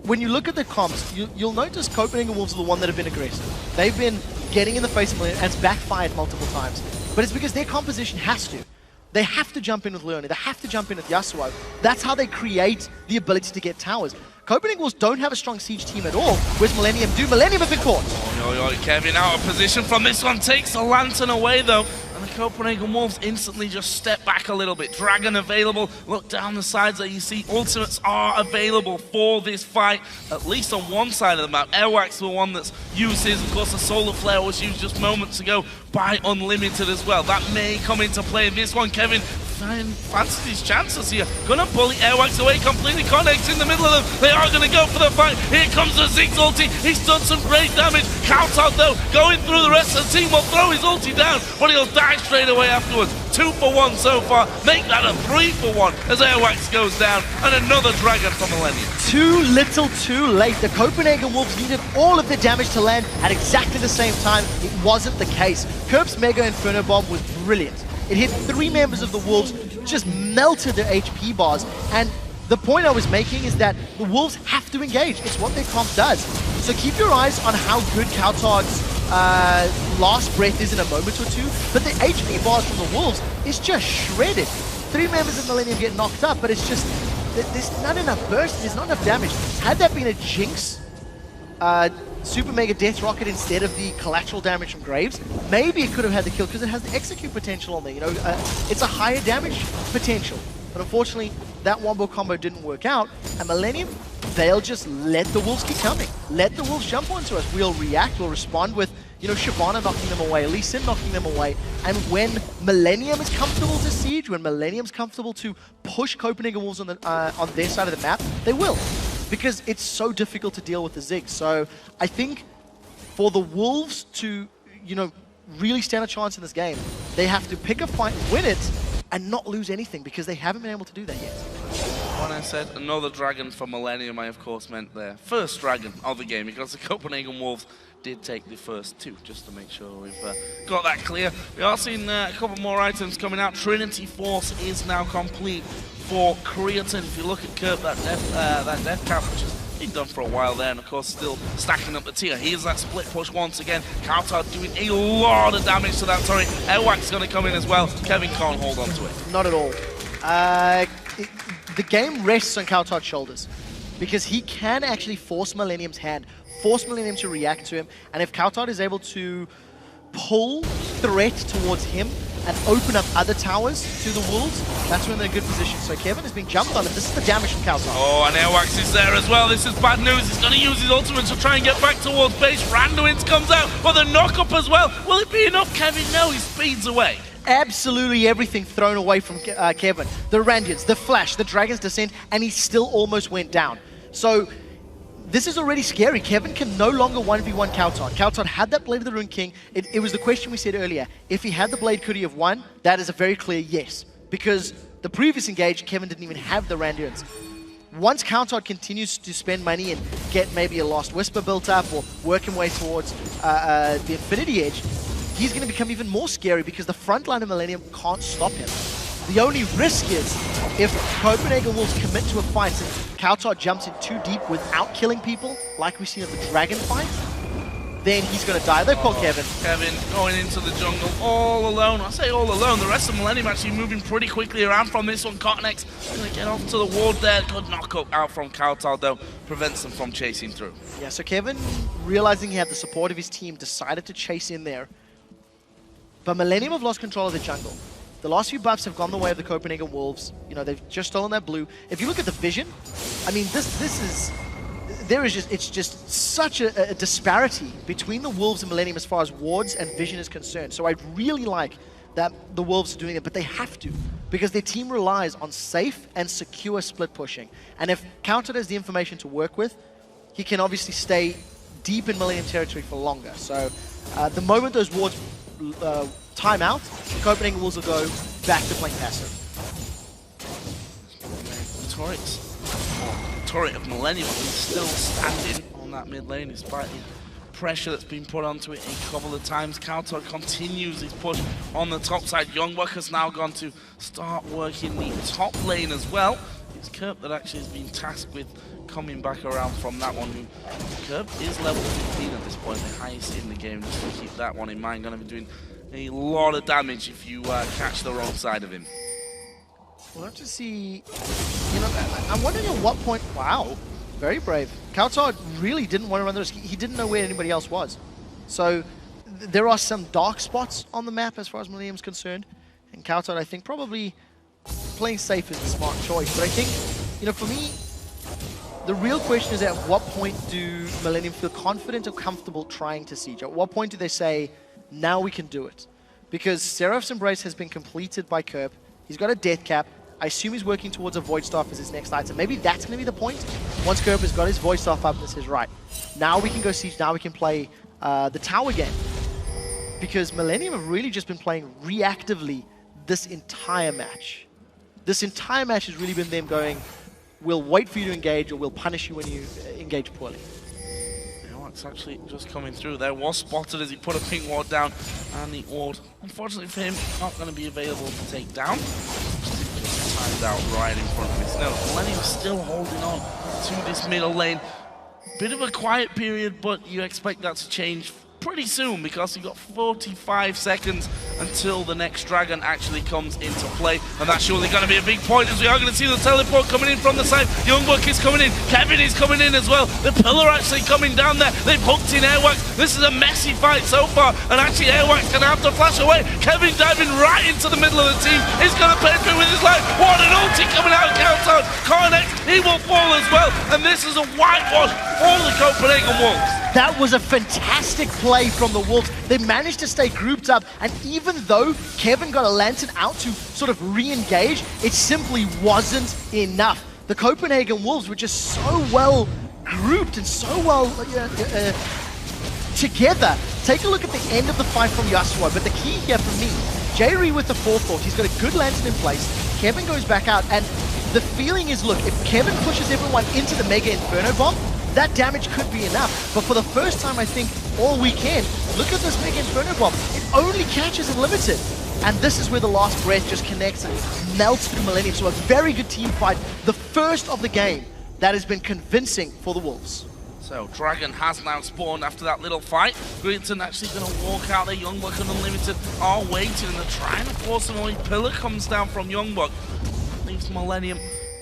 when you look at the comps, you'll notice Copenhagen Wolves are the one that have been aggressive. They've been getting in the face of Millennium, and it's backfired multiple times. But it's because their composition has to. They have to jump in with Leone. They have to jump in with Yasuo. That's how they create the ability to get towers. Copenhagen Wolves don't have a strong siege team at all. Where's Millennium do? Millennium have been caught. Oh, Kevin out of position from this one. Takes the lantern away, though. And the Copenhagen Wolves instantly just step back a little bit. Dragon available. Look down the sides there. You see ultimates are available for this fight, at least on one side of the map. Airwax the one that's used his. Of course, the Solar Flare was used just moments ago by Unlimited as well. That may come into play in this one. Kevin fancies his chances here. Gonna bully Airwax away completely. Connects in the middle of them. They are gonna go for the fight. Here comes the Ziggs ulti. He's done some great damage. Kautot though, going through the rest of the team, will throw his ulti down, but he'll die straight away afterwards. 2 for 1 so far. Make that a 3 for 1 as Airwax goes down, and another Dragon for Millennium. Too little, too late. The Copenhagen Wolves needed all of their damage to land at exactly the same time. It wasn't the case. Kerp's Mega Inferno Bomb was brilliant. It hit 3 members of the Wolves, just melted their HP bars. And the point I was making is that the Wolves have to engage. It's what their comp does. So keep your eyes on how good Kautot's last breath is in a moment or two. But the HP bars from the Wolves is just shredded. 3 members of Millennium get knocked up, but it's just, there's not enough burst, there's not enough damage. Had that been a Jinx, Super Mega Death Rocket instead of the collateral damage from Graves, maybe it could have had the kill because it has the execute potential on there. You know, it's a higher damage potential. But unfortunately, that wombo combo didn't work out. And Millennium, they'll just let the Wolves keep coming. Let the Wolves jump onto us. We'll react, we'll respond with, you know, Shyvana knocking them away, Lee Sin knocking them away. And when Millennium is comfortable to siege, when Millennium's comfortable to push Copenhagen Wolves on their side of the map, they will. Because it's so difficult to deal with the Ziggs. So I think for the Wolves to, you know, really stand a chance in this game, they have to pick a fight, win it, and not lose anything, because they haven't been able to do that yet. When I said another Dragon for Millennium, I of course meant their first Dragon of the game, because the Copenhagen Wolves did take the first 2, just to make sure we've got that clear. We are seeing a couple more items coming out. Trinity Force is now complete for Creaton. If you look at Kerp, that death cap, which has been done for a while there, and of course still stacking up the tier. Here's that split push once again. Kautot doing a lot of damage to that turret. Airwax going to come in as well. Kevin can't hold on to it. Not at all. The game rests on Kautot's shoulders, because he can actually force Millennium's hand, force Millennium to react to him, and if Kautot is able to pull threat towards him and open up other towers to the Wolves, that's when they're in a good position. So Kevin is being jumped on, and this is the damage from Kautot. Oh, and Airwax is there as well. This is bad news. He's going to use his ultimate to try and get back towards base. Randuin's comes out, but the knock-up as well. Will it be enough, Kevin? No, he speeds away. absolutely everything thrown away from Kevin. The Randians, the Flash, the Dragon's Descent, and he still almost went down. So this is already scary. Kevin can no longer 1v1 Kauton. Kauton had that Blade of the Rune King. It was the question we said earlier. If he had the Blade, could he have won? That is a very clear yes. Because the previous engage, Kevin didn't even have the Randians. Once Kauton continues to spend money and get maybe a Lost Whisper built up or work his way towards the Infinity Edge, he's going to become even more scary because the front line of Millennium can't stop him. The only risk is if Copenhagen Wolves commit to a fight and Kauton jumps in too deep without killing people, like we see in the Dragon fight, then he's going to die. They've called Kevin. Kevin going into the jungle all alone. I say all alone. The rest of Millennium actually moving pretty quickly around from this one. Cottonex going to get off to the ward there. Good knockup out from Kauton, though. Prevents them from chasing through. Yeah, so Kevin, realizing he had the support of his team, decided to chase in there. But Millennium have lost control of the jungle. The last few buffs have gone the way of the Copenhagen Wolves. You know, they've just stolen that blue. If you look at the vision, I mean, it's just such a disparity between the Wolves and Millennium as far as wards and vision is concerned. So I'd really like that the Wolves are doing it, but they have to, because their team relies on safe and secure split pushing. And if Kauton has the information to work with, he can obviously stay deep in Millennium territory for longer. So the moment those wards time out, Copenhagen Wolves will go back to playing passive. Turret of Millennium is still standing on that mid lane despite the pressure that's been put onto it a couple of times. Kauton continues his push on the top side. Youngbuck has now gone to start working the top lane as well. It's Kerp that actually has been tasked with coming back around from that one. Kerp is level 15 at this point, the highest in the game. Just to keep that one in mind, going to be doing a lot of damage if you catch the wrong side of him. We'll have to see, you know, I'm wondering at what point, wow, very brave. Kauton really didn't want to run the risk. He didn't know where anybody else was. So there are some dark spots on the map as far as Millennium's concerned. And Kauton, I think, probably playing safe is a smart choice. But I think, you know, for me, the real question is at what point do Millennium feel confident or comfortable trying to siege? At what point do they say, now we can do it? Because Seraph's Embrace has been completed by Kerp. He's got a death cap. I assume he's working towards a Void Staff as his next item. Maybe that's going to be the point. Once Kerp has got his Void Staff up and says, right, now we can go siege, now we can play the tower game. Because Millennium have really just been playing reactively this entire match. This entire match has really been them going, we'll wait for you to engage or we'll punish you when you engage poorly. It's actually just coming through there. Was spotted as he put a pink ward down, and the ward, unfortunately for him, not going to be available to take down. Just timed out right in front of his nose. Millennium still holding on to this middle lane. Bit of a quiet period, but you expect that to change pretty soon because you've got 45 seconds until the next dragon actually comes into play, and that's surely going to be a big point as we are going to see the teleport coming in from the side. Youngbuck is coming in, Kevin is coming in as well, the pillar actually coming down there, they've hooked in Airwax. This is a messy fight so far, and actually Airwax going to have to flash away. Kevin diving right into the middle of the team, he's going to pay through with his life. What an ulti coming out of Kauton. Cottonex, he will fall as well, and this is a whitewash for the Copenhagen Wolves. That was a fantastic play from the Wolves. They managed to stay grouped up, and even though Kevin got a lantern out to sort of re-engage, it simply wasn't enough. The Copenhagen Wolves were just so well grouped and so well together. Take a look at the end of the fight from Yasuo, but the key here for me, J-Ree with the forethought, he's got a good lantern in place. Kevin goes back out, and the feeling is, look, if Kevin pushes everyone into the Mega Inferno Bomb, that damage could be enough. But for the first time, I think, all weekend, look at this Mega Inferno Bomb. It only catches unlimited. And this is where the last breath just connects and melts through Millennium. So a very good team fight. The first of the game that has been convincing for the Wolves. So Dragon has now spawned after that little fight. Gritton actually going to walk out there. Youngbuck and Unlimited are waiting, and they're trying to force them away. Pillar comes down from Youngbuck. Leaves Millennium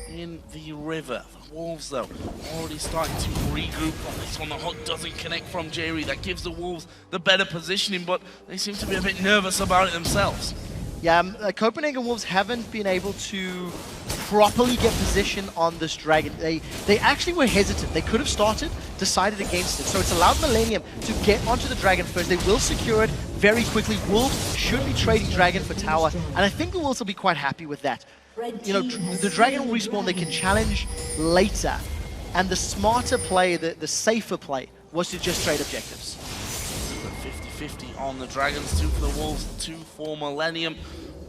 in the river. The Wolves, though, already starting to regroup on this one. The hook doesn't connect from J-Ree. That gives the Wolves the better positioning, but they seem to be a bit nervous about it themselves. Yeah, Copenhagen Wolves haven't been able to properly get position on this dragon. They actually were hesitant. They could have started, decided against it. So it's allowed Millennium to get onto the dragon first. They will secure it very quickly. Wolves should be trading Dragon for tower, and I think the Wolves will be quite happy with that. You know, the Dragon will respawn, they can challenge later, and the smarter play, the safer play, was to just trade objectives. 50-50 on the Dragons, 2 for the Wolves, 2 for Millennium.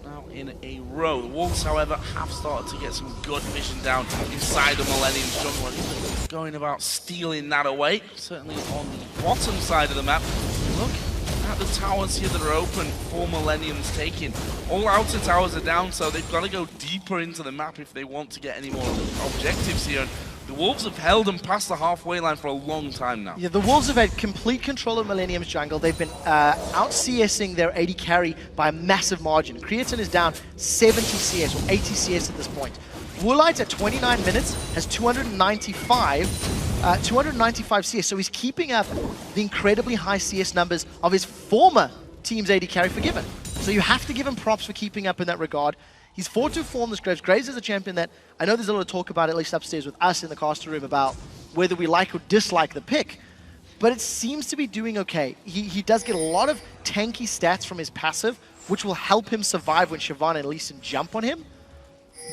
Now in a row. The Wolves, however, have started to get some good vision down inside the Millennium's jungle. And going about stealing that away, certainly on the bottom side of the map. Look at the towers here that are open for Millennium's taking. All outer towers are down, so they've got to go deeper into the map if they want to get any more objectives here. The Wolves have held them past the halfway line for a long time now. Yeah, the Wolves have had complete control of Millennium's jungle. They've been out-CSing their AD carry by a massive margin. Creatine is down 70 CS, or 80 CS at this point. Woolite at 29 minutes has 295 CS, so he's keeping up the incredibly high CS numbers of his former team's AD carry Forgiven. So you have to give him props for keeping up in that regard. He's 4-2-4 on this Graves. Graves is a champion that I know there's a lot of talk about, at least upstairs with us in the caster room, about whether we like or dislike the pick. But it seems to be doing okay. He does get a lot of tanky stats from his passive, which will help him survive when Siobhan and Lee Sin jump on him.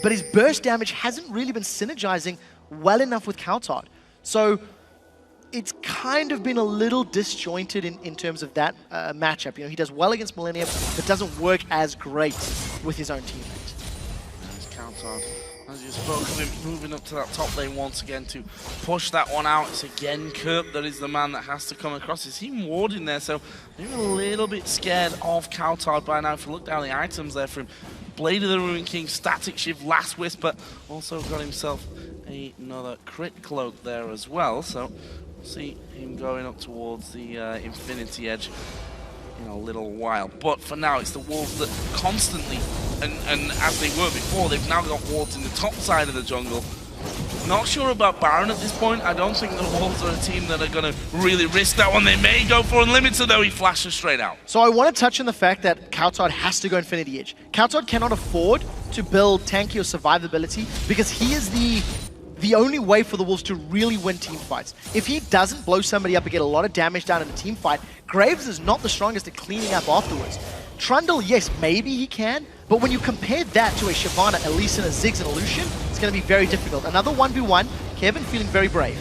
But his burst damage hasn't really been synergizing well enough with Coutard. So it's kind of been a little disjointed in terms of that matchup. You know, he does well against Millennium, but doesn't work as great with his own teammate. Coutard, as you spoke of him, moving up to that top lane once again to push that one out. It's again Kerp that is the man that has to come across. Is he warding there? So maybe a little bit scared of Coutard by now. If you look down the items there for him, Blade of the Ruin King, Static Shift, Last Wisp, but also got himself another crit cloak there as well. So we'll see him going up towards the Infinity Edge in a little while. But for now, it's the Wolves that constantly, and as they were before, they've now got wards in the top side of the jungle. Not sure about Baron at this point. I don't think the Wolves are a team that are going to really risk that one. They may go for Unlimited, though. He flashes straight out. So I want to touch on the fact that Coutard has to go Infinity Edge. Coutard cannot afford to build tanky or survivability because he is the only way for the Wolves to really win team fights. If he doesn't blow somebody up and get a lot of damage down in a team fight, Graves is not the strongest at cleaning up afterwards. Trundle, yes, maybe he can, but when you compare that to a Shyvana, Elise, and a Ziggs and a Lucian, it's going to be very difficult. Another 1v1, Kevin feeling very brave.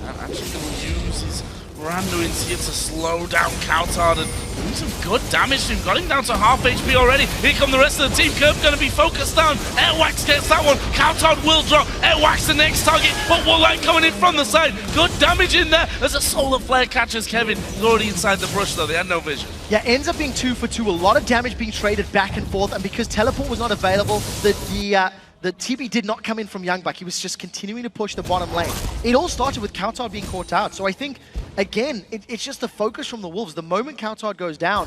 And actually going to use his Randuin's here to slow down Coutard and doing some good damage to him. Got him down to half HP already. Here come the rest of the team. Kerp going to be focused down. Airwax gets that one. Coutard will drop. Airwax the next target, but Woolite coming in from the side. Good damage in there as a Solar Flare catches Kevin. He's already inside the brush though. They had no vision. Yeah, ends up being 2 for 2. A lot of damage being traded back and forth, and because Teleport was not available, the TP did not come in from Youngbuck. He was just continuing to push the bottom lane. It all started with Coutard being caught out. So I think, again, it's just the focus from the Wolves. The moment Coutard goes down,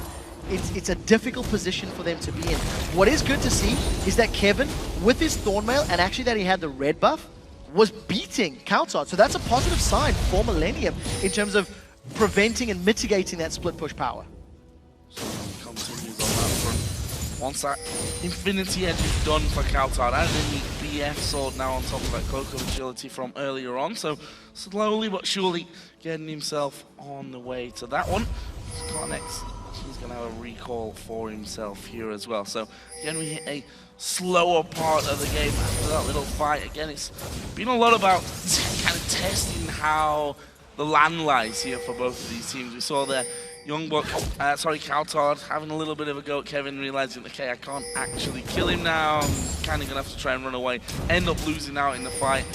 it's a difficult position for them to be in. What is good to see is that Kevin, with his Thornmail, and actually that he had the red buff, was beating Coutard. So that's a positive sign for Millennium in terms of preventing and mitigating that split push power. Continues on that front. Once that Infinity Edge is done for Coutard, and then the BF sword now on top of that cloak of agility from earlier on. So slowly but surely getting himself on the way to that one. Next, he's going to have a recall for himself here as well. So again, we hit a slower part of the game after that little fight. Again, it's been a lot about kind of testing how the land lies here for both of these teams. We saw there Coutard having a little bit of a go at Kevin, realizing, okay, I can't actually kill him now. I'm kind of going to have to try and run away. End up losing out in the fight.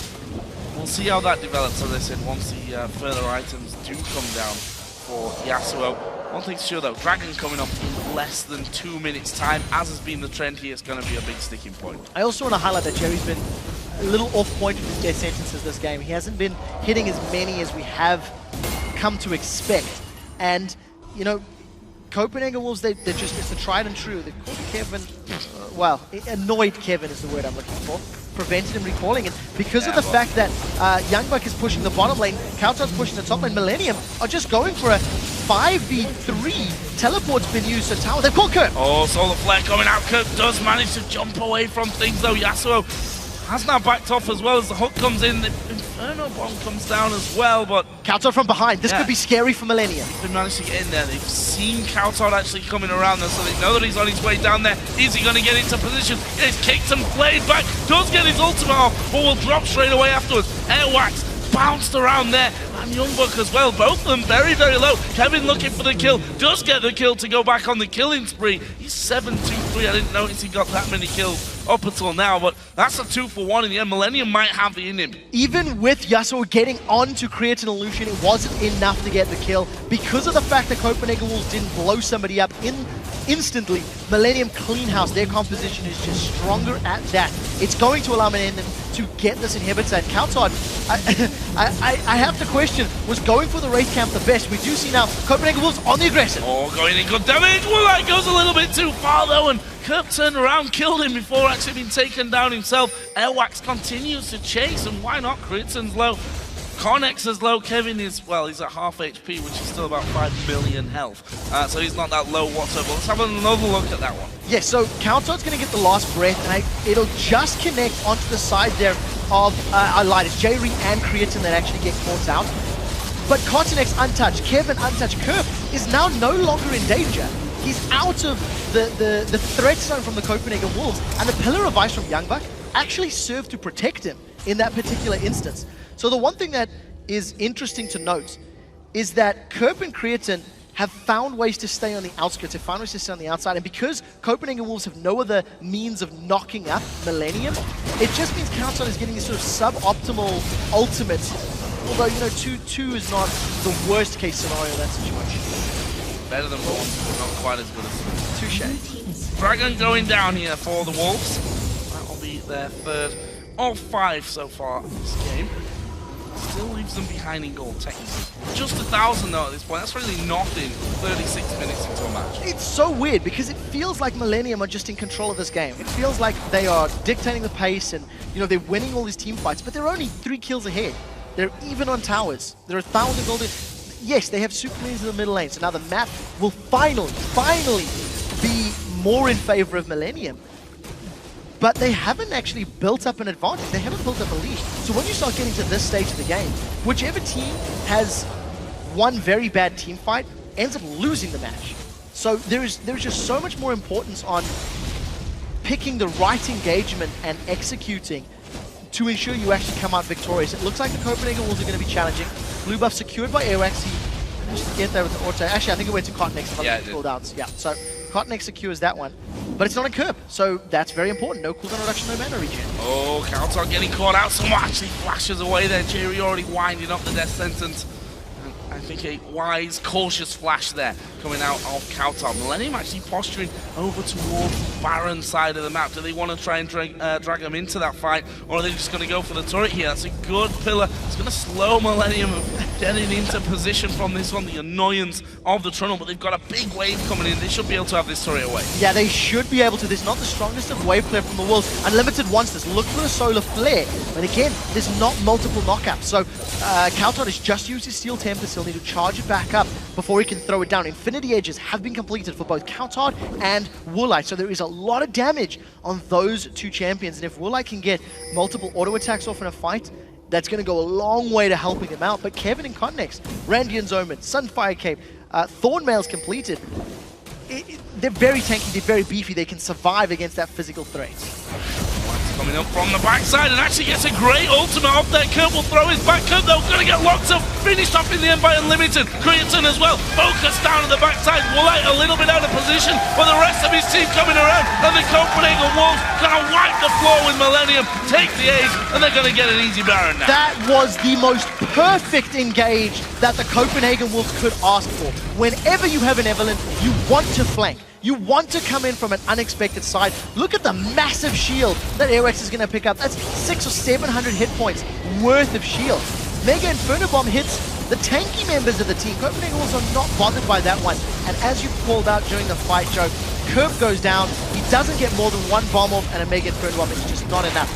We'll see how that develops, as I said, once the further items do come down for Yasuo. One thing's sure though, Dragon coming up in less than 2 minutes time, as has been the trend here, it's going to be a big sticking point. I also want to highlight that Jerry's been a little off point with his death sentences this game. He hasn't been hitting as many as we have come to expect. And you know, Copenhagen Wolves, they're just, it's a tried and true. They've caught Kevin, well, it annoyed Kevin is the word I'm looking for. Prevented him recalling it. Because of the fact that Youngbuck is pushing the bottom lane, Coutard's pushing the top lane, Millennium are just going for a 5v3. Teleport's been used to tower. They've caught Kerp. Oh, Solar Flare coming out. Kerp does manage to jump away from things though. Yasuo has now backed off as well as the hook comes in. Inferno Bomb comes down as well, but Kautar from behind. This could be scary for Millennium. they managed to get in there. They've seen Kautar actually coming around there, so they know that he's on his way down there. Is he going to get into position? He's kicked and played back. Does get his ultimate off, but will drop straight away afterwards. Airwax bounced around there, and Youngbuck as well. Both of them very, very low. Kevin looking for the kill. Does get the kill to go back on the killing spree. He's 7-2-3. I didn't notice he got that many kills up until now, but that's a 2-for-1 in the end. Millennium might have it in him. Even with Yasuo getting on to create an illusion, it wasn't enough to get the kill. Because of the fact that Copenhagen Wolves didn't blow somebody up instantly, Millennium clean house, their composition is just stronger at that. It's going to allow Millennium to get this inhibitor. And Kautar, I have to question, was going for the Wraith Camp the best? We do see now Copenhagen Wolves on the aggressive. Oh, going in good damage. Well, that goes a little bit too far though, and Kirk turned around, killed him before actually being taken down himself. Airwax continues to chase, and why not? Critton's low. Connex is low. Kevin is, well, he's at half HP, which is still about 5 million health. So he's not that low whatsoever. Let's have another look at that one. Yeah, so Kautar's going to get the last breath, and it'll just connect onto the side there of, I lied, it's J-Re and Creatine that actually get caught out. But Continex untouched, Kevin untouched, Kerp is now no longer in danger. He's out of the threat zone from the Copenhagen Wolves, and the Pillar of Ice from Youngbuck actually served to protect him in that particular instance. So the one thing that is interesting to note is that Kerp and Creatine have found ways to stay on the outskirts, have found ways to stay on the outside, and because Copenhagen Wolves have no other means of knocking up Millennium, it just means Kautar is getting this sort of suboptimal ultimate. Although, you know, 2-2 is not the worst case scenario in that situation. Better than one, but not quite as good as Touche. Dragon going down here for the Wolves. That'll be their third of 5 so far this game. Still leaves them behind in gold, technically. Just 1,000 though at this point. That's really nothing 36 minutes into a match. It's so weird because it feels like Millennium are just in control of this game. It feels like they are dictating the pace and, you know, they're winning all these team fights, but they're only 3 kills ahead. They're even on towers. They're 1,000 gold. Yes, they have super minions in the middle lane, so now the map will finally be more in favor of Millennium. But they haven't actually built up an advantage. They haven't built up a lead. So when you start getting to this stage of the game, whichever team has one very bad team fight ends up losing the match. So there's just so much more importance on picking the right engagement and executing to ensure you actually come out victorious. It looks like the Copenhagen Wolves are going to be challenging. Blue buff secured by Airwax. He managed to get there with the auto. Actually, I think it went to Cotnex. Yeah, cooldowns. Yeah, so Cotnex secures that one. But it's not a Kerp, so that's very important. No cooldown reduction, no mana regen. Oh, Kautar getting caught out. Someone actually flashes away there. Jerry already winding up the death sentence. And I think a wise, cautious flash there coming out of Kautar. Millennium actually posturing over towards the Baron side of the map. Do they want to try and drag them into that fight, or are they just going to go for the turret here? That's a good pillar. It's going to slow Millennium getting into position from this one. The annoyance of the tunnel, but they've got a big wave coming in. They should be able to have this turret away. Yeah, they should be able to. There's not the strongest of wave clear from the Wolves. Unlimited wants this. Look for the solar flare. But again, there's not multiple knockouts. So Kautar has just used his steel tempest. He'll need to charge it back up before he can throw it down. Infinity Edges have been completed for both Kautar and Woolite. So there is a lot of damage on those two champions. And if Woolite can get multiple auto attacks off in a fight, that's going to go a long way to helping them out. But Kevin and Cotnex, Randian's Omen, Sunfire Cape, Thornmail's completed. They're very tanky, they're very beefy, they can survive against that physical threat. Coming up from the backside and actually gets a great ultimate off there. Kurt will throw his back up though, gonna get locked up, finished off in the end by Unlimited. Creatine as well, focused down at the backside. Woolite a little bit out of position, but the rest of his team coming around, and the Copenhagen Wolves gonna wipe the floor with Millennium, take the A's, and they're gonna get an easy Baron now. That was the most perfect engage that the Copenhagen Wolves could ask for. Whenever you have an Evelyn, you want to flank. You want to come in from an unexpected side. Look at the massive shield that Airwax is going to pick up. That's 600 or 700 hit points worth of shield. Mega Inferno Bomb hits the tanky members of the team. Copenhagen Wolves are not bothered by that one. And as you called out during the fight, Joe, Kerp goes down. He doesn't get more than one bomb off, and a Mega Inferno Bomb is just not enough.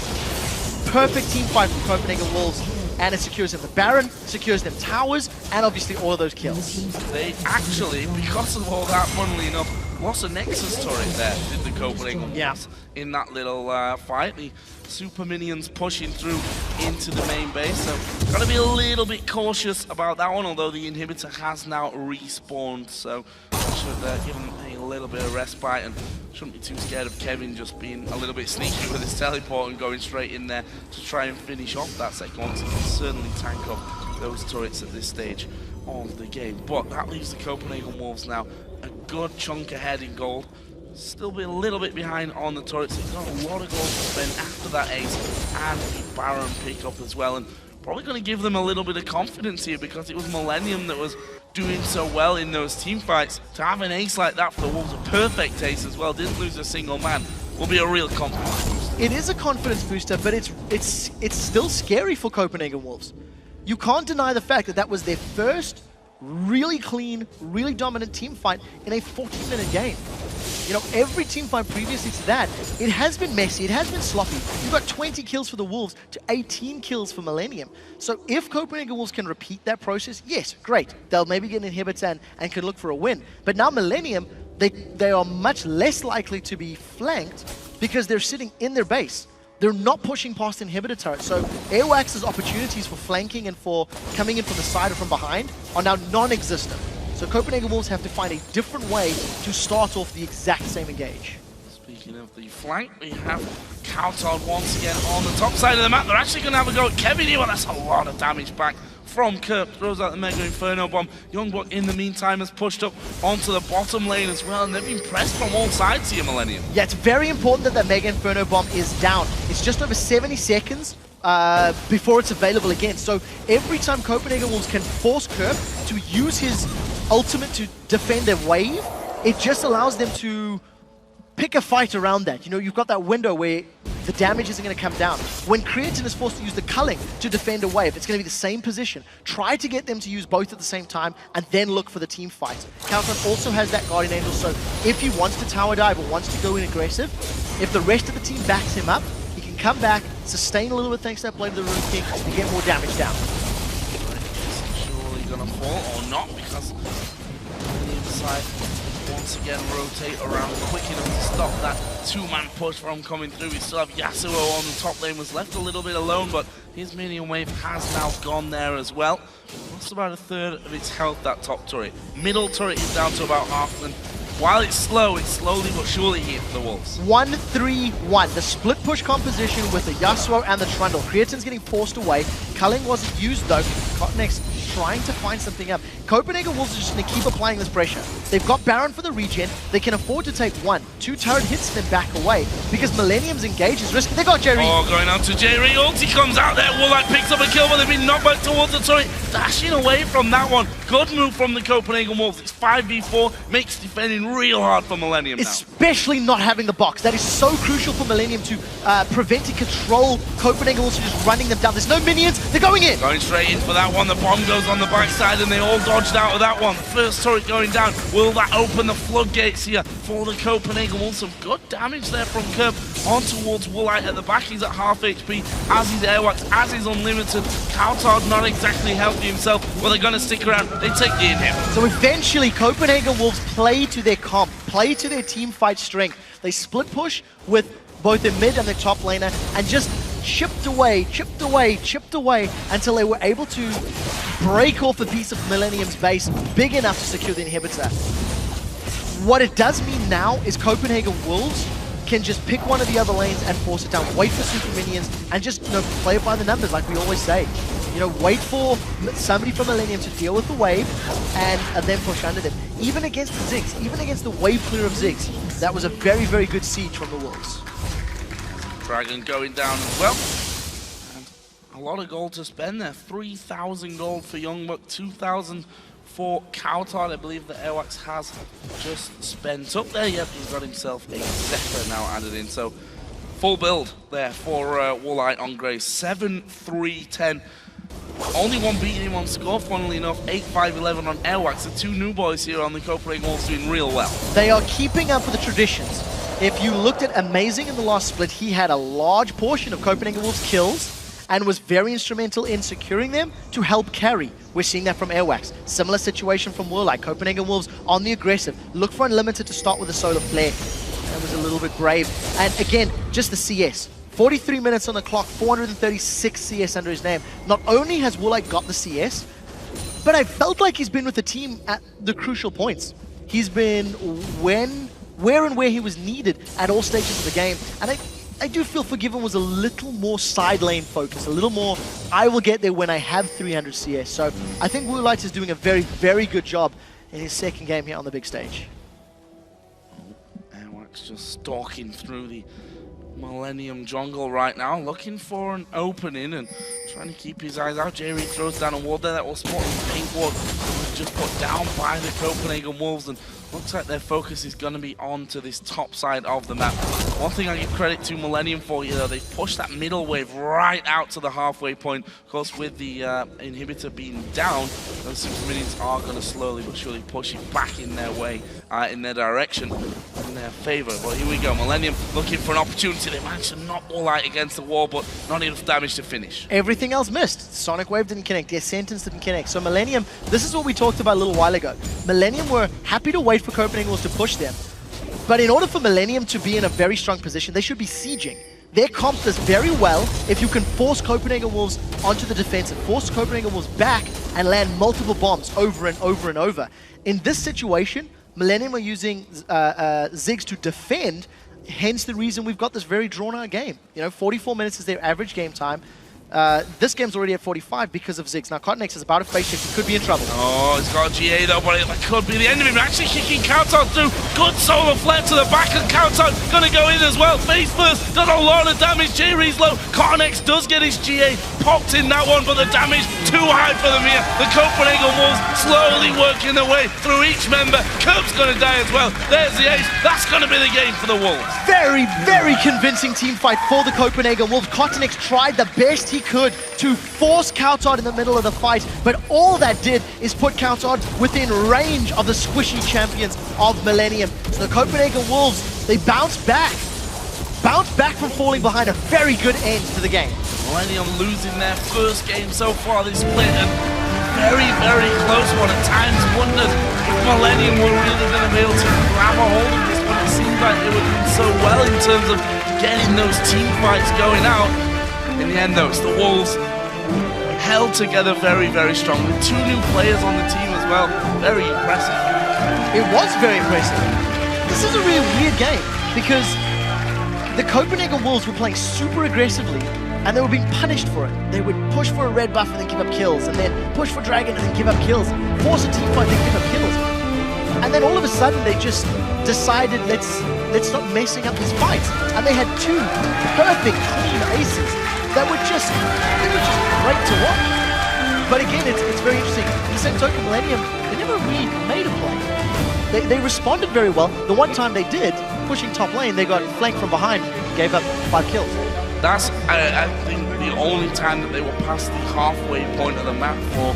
Perfect team fight from Copenhagen Wolves. And it secures them the Baron, secures them towers, and obviously all of those kills. They actually, because of all that, funnily enough, lost a Nexus turret there, did the Copenhagen Wolves in that little fight. The super minions pushing through into the main base, so gotta be a little bit cautious about that one, although the inhibitor has now respawned, so should give him a little bit of respite and shouldn't be too scared of Kevin just being a little bit sneaky with his teleport and going straight in there to try and finish off that second one. So he can certainly tank up those turrets at this stage of the game. But that leaves the Copenhagen Wolves now a good chunk ahead in gold. Still be a little bit behind on the turrets. He's got a lot of gold to spend after that ace and the Baron pick up as well. And probably going to give them a little bit of confidence here because it was Millennium that was doing so well in those team fights. To have an ace like that for the Wolves, a perfect ace as well, didn't lose a single man, will be a real confidence booster. It is a confidence booster, but it's still scary for Copenhagen Wolves. You can't deny the fact that that was their first really clean, really dominant team fight in a 14-minute game. You know, every team fight previously to that, it has been messy, it has been sloppy. You've got 20 kills for the Wolves to 18 kills for Millennium. So if Copenhagen Wolves can repeat that process, yes, great. They'll maybe get an inhibitor and can look for a win. But now Millennium, they are much less likely to be flanked because they're sitting in their base. They're not pushing past inhibitor turrets. So Airwax's opportunities for flanking and for coming in from the side or from behind are now non-existent. So Copenhagen Wolves have to find a different way to start off the exact same engage. Speaking of the flank, we have Kautard once again on the top side of the map. They're actually going to have a go at Kevin here, but that's a lot of damage back from Kerp. Throws out the Mega Inferno Bomb. Youngblood, in the meantime, has pushed up onto the bottom lane as well, and they've been pressed from all sides here, Millennium. Yeah, it's very important that the Mega Inferno Bomb is down. It's just over 70 seconds before it's available again. So every time Copenhagen Wolves can force Kerp to use his ultimate to defend their wave, it just allows them to pick a fight around that. You know, you've got that window where the damage isn't going to come down. When Creatine is forced to use the culling to defend a wave, it's going to be the same position. Try to get them to use both at the same time and then look for the team fight. Kautard also has that Guardian Angel, so if he wants to tower dive or wants to go in aggressive, if the rest of the team backs him up, he can come back, sustain a little bit thanks to that Blade of the Rune King, and get more damage down. Surely gonna fall or not, because on the inside once again rotate around quick enough to stop that two-man push from coming through. We still have Yasuo on the top lane, was left a little bit alone, but his minion wave has now gone there as well. Lost about a third of its health, that top turret. Middle turret is down to about half, and while it's slow, it's slowly but surely here for the Wolves. 1-3-1. The split push composition with the Yasuo and the Trundle. Creatine's getting forced away. Culling wasn't used though. Cotnex trying to find something up. Copenhagen Wolves are just going to keep applying this pressure. They've got Baron for the regen. They can afford to take 1. 2 turret hits and then back away because Millennium's engage is risky. They got Jerry. Oh, going on to Jerry. Ulti comes out there. Woolite picks up a kill, but they've been knocked back towards the turret. Dashing away from that one. Good move from the Copenhagen Wolves. It's 5v4. Makes defending real hard for Millennium now. Especially not having the box. That is so crucial for Millennium to prevent and control Copenhagen Wolves from just running them down. There's no minions. They're going in. Going straight in for that one. The bomb goes on the backside and they all dodged out of that one. First turret going down. Will that open the floodgates here for the Copenhagen Wolves? Some good damage there from Kerp on towards Woolite at the back. He's at half HP, as is Airwax, as is Unlimited. Kautard not exactly healthy himself, but they're going to stick around. They take the inhib. So eventually Copenhagen Wolves play to their comp, play to their team fight strength. They split push with both their mid and their top laner and just chipped away until they were able to break off a piece of Millennium's base big enough to secure the inhibitor. What it does mean now is Copenhagen Wolves can just pick one of the other lanes and force it down. Wait for super minions and just, you know, play it by the numbers like we always say. You know, wait for somebody from Millennium to deal with the wave and then push under them. Even against the Ziggs, even against the wave clear of Ziggs, that was a very, very good siege from the Wolves. Dragon going down as well. And a lot of gold to spend there. 3,000 gold for Youngbuck, 2,000 for Kautard. I believe that Airwax has just spent up there. Yep, he's got himself a Zephyr now added in. So full build there for Woolite on Grace. 7-3-10. Only one beating him on score, funnily enough. 8-5-11 on Airwax. The two new boys here on the Copenhagen Wolves doing real well. They are keeping up with the traditions. If you looked at Amazing in the last split, he had a large portion of Copenhagen Wolves' kills and was very instrumental in securing them to help carry. We're seeing that from Airwax. Similar situation from Whirlite. Copenhagen Wolves on the aggressive. Look for Unlimited to start with a solar flare. That was a little bit brave. And again, just the CS. 43 minutes on the clock, 436 CS under his name. Not only has Whirlite got the CS, but I felt like he's been with the team at the crucial points. He's been where and where he was needed at all stages of the game. And I do feel Forgiven was a little more side lane focused, a little more, I will get there when I have 300 CS. So I think Whirlite is doing a very, very good job in his second game here on the big stage. Airwax just stalking through the Millennium jungle right now, looking for an opening and trying to keep his eyes out. Jerry throws down a ward there that will spot the pink ward, just put down by the Copenhagen Wolves, and looks like their focus is going to be on to this top side of the map. One thing I give credit to Millennium for, though, they've pushed that middle wave right out to the halfway point. Of course, with the inhibitor being down, those 6 minions are going to slowly but surely push it back in their way, in their direction, in their favor. But here we go, Millennium looking for an opportunity. They managed to knock Whirlite against the wall, but not enough damage to finish. Everything else missed. Sonic Wave didn't connect, their sentence didn't connect. So Millennium, this is what we talked about a little while ago. Millennium were happy to wait for Copenhagen Wolves to push them. But in order for Millennium to be in a very strong position, they should be sieging. Their comp does very well if you can force Copenhagen Wolves onto the defensive, force Copenhagen Wolves back and land multiple bombs over and over and over. In this situation, Millennium are using Ziggs to defend, hence the reason we've got this very drawn-out game. 44 minutes is their average game time. This game's already at 45 because of Ziggs. Now, Cottonex is about to face shift. He could be in trouble. Oh, he's got a GA though, but that could be the end of him. Actually kicking Countdown through. Good solar flare to the back, and Countdown gonna go in as well. Face first, does a lot of damage. J-Re's low. Cottonex does get his GA popped in that one, but the damage too high for them here. The Copenhagen Wolves slowly working their way through each member. Curb's gonna die as well. There's the ace. That's gonna be the game for the Wolves. Very, very convincing team fight for the Copenhagen Wolves. Cottonex tried the best he could to force Countdown in the middle of the fight, but all that did is put Countdown within range of the squishy champions of Millennium. So the Copenhagen Wolves, they bounced back from falling behind. A very good end to the game. Millennium losing their first game so far this split, and very, very close one. At times wondered if Millennium were really going to be able to grab a hold of this, but it seemed like they were doing so well in terms of getting those team fights going out. In the end, though, it's the Wolves held together very, very strong. With 2 new players on the team as well. Very impressive. It was very impressive. This is a really weird game because the Copenhagen Wolves were playing super aggressively and they were being punished for it. They would push for a red buff and then give up kills, and then push for Dragon and then give up kills. Force a team fight and then give up kills. And then all of a sudden they just decided, let's stop messing up these fights. And they had 2 perfect clean aces that were just great to watch. But again, it's very interesting. In the same token, Millennium, they never really made a play. They responded very well. The one time they did, pushing top lane, they got flanked from behind, gave up 5 kills. That's, I think, the only time that they were past the halfway point of the map for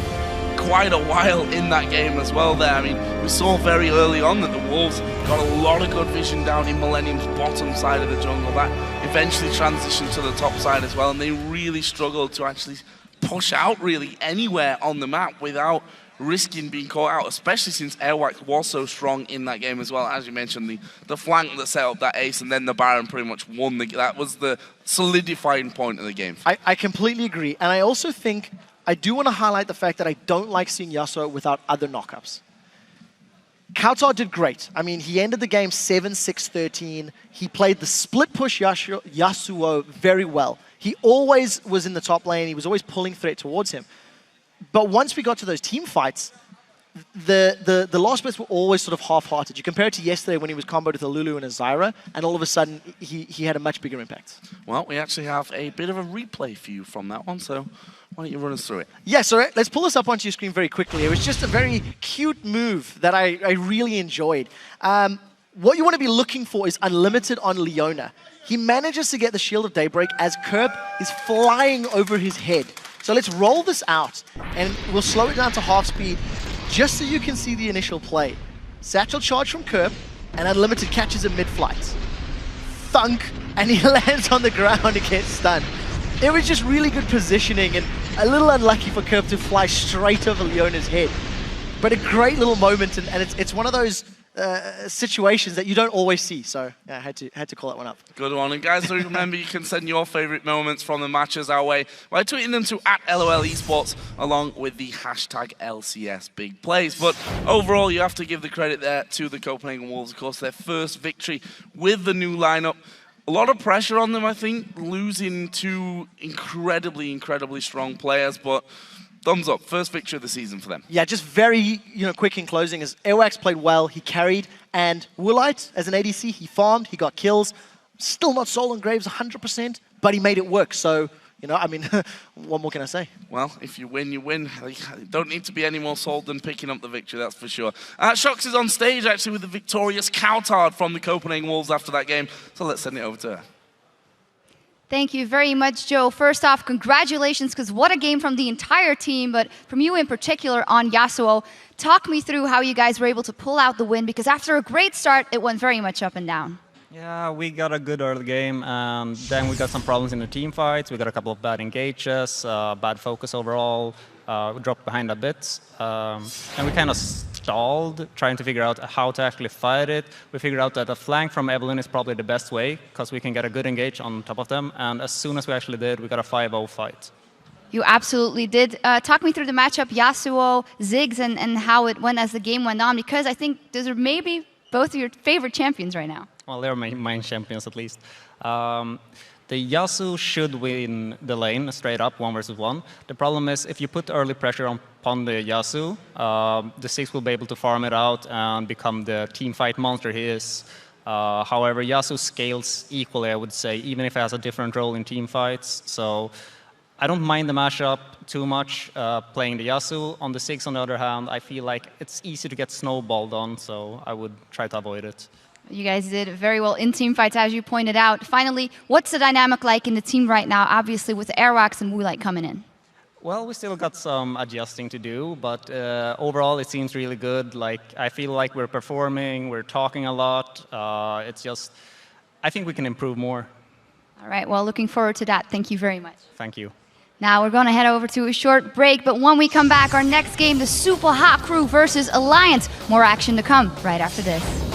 quite a while in that game as well there. I mean, we saw very early on that the Wolves got a lot of good vision down in Millennium's bottom side of the jungle. That eventually transitioned to the top side as well, and they really struggled to actually push out really anywhere on the map without risking being caught out, especially since Airwax was so strong in that game as well. As you mentioned, the flank that set up that ace, and then the Baron pretty much won. That was the solidifying point of the game. I completely agree, and I also think I do want to highlight the fact that I don't like seeing Yasuo without other knockups. Kautar did great. I mean, he ended the game 7-6-13. He played the split push Yasuo very well. He always was in the top lane. He was always pulling threat towards him. But once we got to those team fights, the last splits were always sort of half-hearted. You compare it to yesterday when he was comboed with a Lulu and a Zyra, and all of a sudden he had a much bigger impact. Well, we actually have a bit of a replay for you from that one, so why don't you run us through it? Yeah, so let's pull this up onto your screen very quickly. It was just a very cute move that I really enjoyed. What you want to be looking for is Unlimited on Leona. He manages to get the Shield of Daybreak as Kerb is flying over his head. So let's roll this out, and we'll slow it down to half speed, just so you can see the initial play. Satchel charge from Kerb, and Unlimited catches him mid-flight. Thunk, and he lands on the ground and gets stunned. It was just really good positioning and a little unlucky for Curve to fly straight over Leona's head. But a great little moment, and it's one of those situations that you don't always see. So yeah, I had to call that one up. Good one. And guys, remember you can send your favorite moments from the matches our way by tweeting them to @LOL Esports along with the hashtag LCS Big Plays. But overall, you have to give the credit there to the Copenhagen Wolves. Of course, their first victory with the new lineup. A lot of pressure on them, I think, losing two incredibly strong players, but thumbs up. First victory of the season for them. Yeah, just very quick in closing. As Airwax played well, he carried, and Woolite, as an ADC, he farmed, he got kills. Still not Soul and Graves 100%, but he made it work. So, I mean, what more can I say? Well, if you win, you win. Don't need to be any more sold than picking up the victory, that's for sure. Shox is on stage, actually, with the victorious Coutard from the Copenhagen Wolves after that game. So let's send it over to her. Thank you very much, Joe. First off, congratulations, because what a game from the entire team, but from you in particular on Yasuo. Talk me through how you guys were able to pull out the win, because after a great start, it went very much up and down. Yeah, we got a good early game, and then we got some problems in the team fights. We got a couple of bad engages, bad focus overall. We dropped behind a bit, and we kind of stalled, trying to figure out how to actually fight it. We figured out that a flank from Evelyn is probably the best way, because we can get a good engage on top of them, and as soon as we actually did, we got a 5-0 fight. You absolutely did. Talk me through the matchup, Yasuo, Ziggs, and how it went as the game went on, because I think those are maybe both of your favorite champions right now. Well, they're my main champions, at least. The Yasuo should win the lane straight up, 1 versus 1. The problem is, if you put early pressure upon the Yasuo, the Ziggs will be able to farm it out and become the team fight monster he is. However, Yasuo scales equally, I would say, even if he has a different role in team fights. So I don't mind the mashup too much, playing the Yasuo. On the Ziggs, on the other hand, I feel like it's easy to get snowballed on, so I would try to avoid it. You guys did very well in team fights, as you pointed out. Finally, what's the dynamic like in the team right now, obviously with Airwax and Woolite coming in? Well, we still got some adjusting to do, but overall it seems really good. Like, I feel like we're performing, we're talking a lot. It's just, I think we can improve more. All right, well, looking forward to that. Thank you very much. Thank you. Now we're going to head over to a short break, but when we come back, our next game, the Super Hot Crew versus Alliance. More action to come right after this.